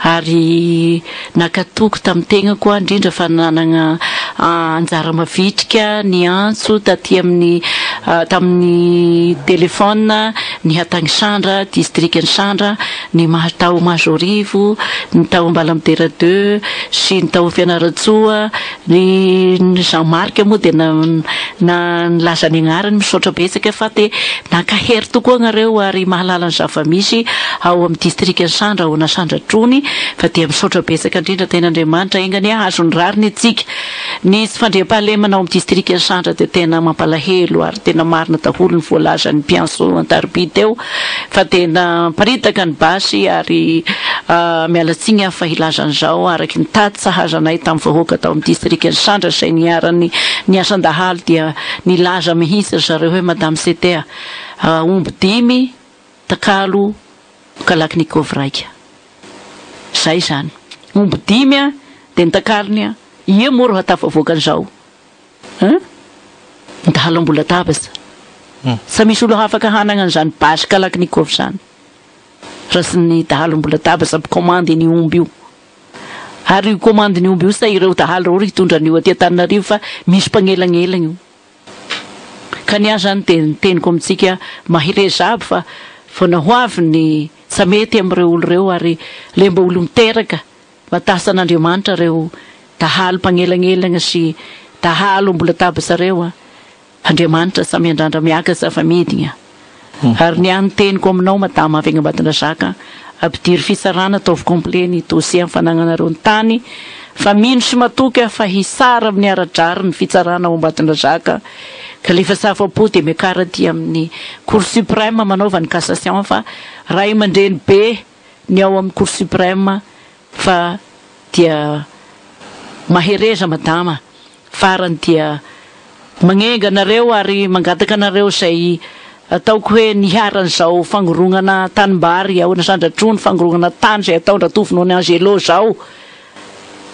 ary nakatoko tamin'ny tegna koa indrindra fa nanana anjara mavitrika ny antso taty amin'ny tamin'ny telefona ny hatany Isandra distrika Isandra ny tao Majorivo ny tao Ambalamidera 2 sy ny tao Fianarantsoa ny Jean-Marc moa dia nilaza ny agnarany misaotra betsaka fa dia nakahery tokoa nareo ary mahalala ny zava-misy ao amin'ny distrika Isandra ao nasandratrony fa dia misaotra betsaka indrindra ten'Andriamanitra engany azo ny rariny atsika ny tsy fandriam-pahalemana ao amin'ny distrika Isandra dia tena mampalahelo ary tena marina daholo ny voalaza ny mpianso an-tarby teo fa tena paritaka ny basy ary mialatsiny fa ilazan'izao araky ny tady sahazanay tamin'ny vahoaka tao amin'ny distrika Isandra say niarany ny asan-dahalo dia nilaza mihitsy zareo hoe madame Setea omby 5 takalo kalaknikov raika zay zany omby 5 dia ny takalony ia moro hatafavoaka an'izao ny dahalo mbola tabasa sa misy olo afaka hanana an'izany basy kalaknikov zany raha sy ny dahalo mbola tabasa commande ny omby io ary commande ny omby io sa ireo dahalo reo hitondra an'io aty Antananarivo fa misy mpagnelagnelagna io ka ny azy zany dia niteniko amintsika mahirezabo fa nahoavy ny sa mety amin'ireo olo reo ary le mba olo miteraka matasan'Andriamanitra reo dahalo mpagnelagnelagna sy dahalo mbola tabasa reo Andriamanitra samy andrandra miakatra fa midina ary ny any teniko aminao madama avy Ambatondra Resaka ampidiry fitsarana ataovy complet ny dossier amin'ny fanagnanareo ny tany fa mino sy matoky fa hisara amin'ny aradrary ny fitsarana ao Ambatondra Resaka ka lefa safapo dia miakara ty amin'ny cour suprême manaova ny cassation fa ray aman-dreny be ny ao amin'ny cour suprême fa dia mahereza madama farany dia magnenga nareo ary mangataka nareo zay ataoko hoe niharan'izao fangorongana tanimbary ao nasandratrony fangorongana tany zay atao ndratovinao ny Angelo zao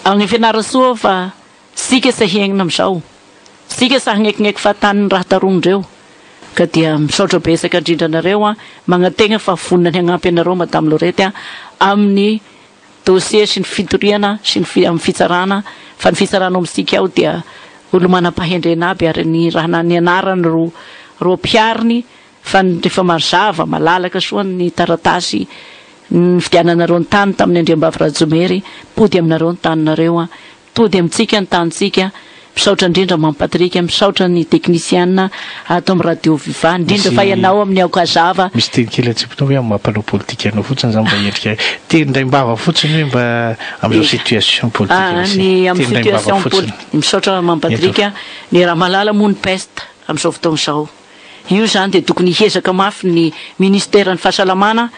amin'ny Fianarantsoa fa sika sa hiainana amin'izao sika sa hagnekigneky fa tany raha tarondreo ka dia misaotra betsaka indrindra nareo magnategna fa vonina ny hagnampy anareo madame Lorety amin'ny dossier sy ny fitoriana sy amin'ny fitsarana fa ny fitsarana amintsika ao dia olo manam-pahendrena aby ary ny raha nanianarany ro mpiariny fa rehefa mazava malalaka soa ny taratasy ny fidiananareo ny tany tamin'ny Andriambavy Rajomery pody aminareo ny taninareo tody amintsika ny tanitsika misaotra indrindra Mampatrika misaotra ny teknisiana ato amin'ny radio Viva indrindra fa ianao amin'ny aokazava misy teny kely atsipotao hoe amin'ny mampalao politika anao fotsiny zany mba endrika teny ndray mbava fotsiny hoe mba amin'izao situation politique ny amin'ny situation politique misaotra Mampatrika ny raha malala moa ny peste amin'izao fotoana izao io zany dia tokony hihezaka mafy ny ministera ny fahasalamana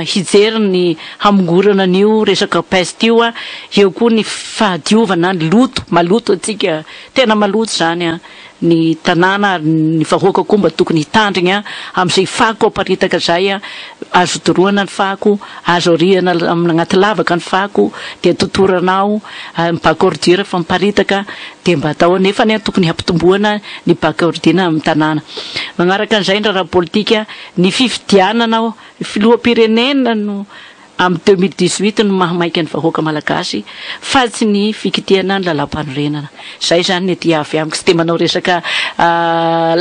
hijery ny hamongorana an'io resaka peste io eo koa ny fahadiovana ny loto maloto atsika tena maloto zany ny tanàna ny vahoaka koa mba tokony hitandrina amin'izay fako aparitaka zay azo toroana ny fako azo ariana anaty lavaka ny fako dia totoranao bac-ordure fa miparitaka dia mba atao nefa ny tokony hampitomboana ny bac-ordure amin'ny tanàna magnaraka an'izay ndra raha politika ny fifidianana filoham-pirenena no amin'ny 2018 no mahamaika ny vahoaka malagasy fa tsy ny fikitiana ny lalam-panorenana zay zany ny dia avy amiko sy te manao resaka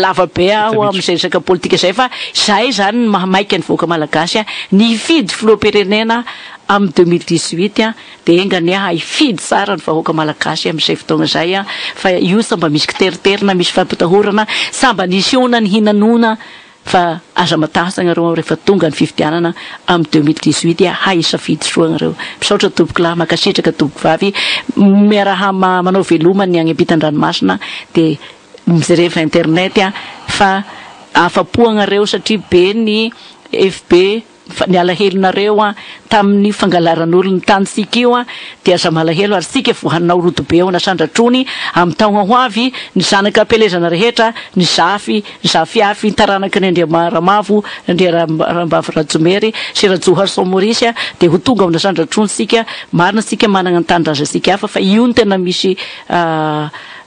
lavabe aho amin'izay resaka politika zay fa zay zany no mahamaika ny vahoaka malagasy ny fidy filoham-pirenena amin'ny 2018 dia engany hifidy tsara ny vahoaka malagasy amin'izay fotoana zay fa io samba misy kiteriterina misy fampitahorana samba nisy ona ny hinanona fa aza matasanareo rehefa tonga ny fifidianana amin'ny 2018 haisafidy soanareo misaotra tompoko lahy makasitraka tompoko vavy miaraha manao velomany agny ampitan-dranomasina dia mijerefa internet fa afapoagnareo satria be ny FB ny alahelonareo tamin'ny fangalaran'olony tanysika io dia aza malahelo ary sika vohanina rotobe ao nasandratrony amin'ny taogna ho avy ny zanaka pelezana rehetra ny zafyafy ny taranaka ny Ramavo ny Rambavy Rajomery sy Rajohar Somorisy dia ho tonga ao nasandratrony sika marina sika manana ny tanindrazana sika hafa fa io ny tena misy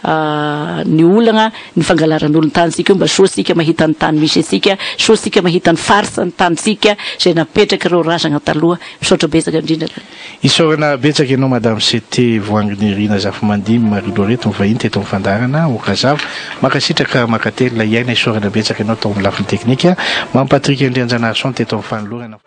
ny olana ny fangalaran'olony tanysika io mba soa sika mahita ny tany misy asika soa sika mahita ny farsa ny tanysika zay napetraka ireo razana taloha misaotra betsaka indrindra isorana betsaka ianao madame CT Voahanginirina Zafimandimby Marie Loreto mivahiny teto amin'ny fandarana okazava makasitraka makately iaina isorana betsaka ianao tao amin'ny lafiny teknika mampatrika Andrianjanahary teto amin'ny fanolorana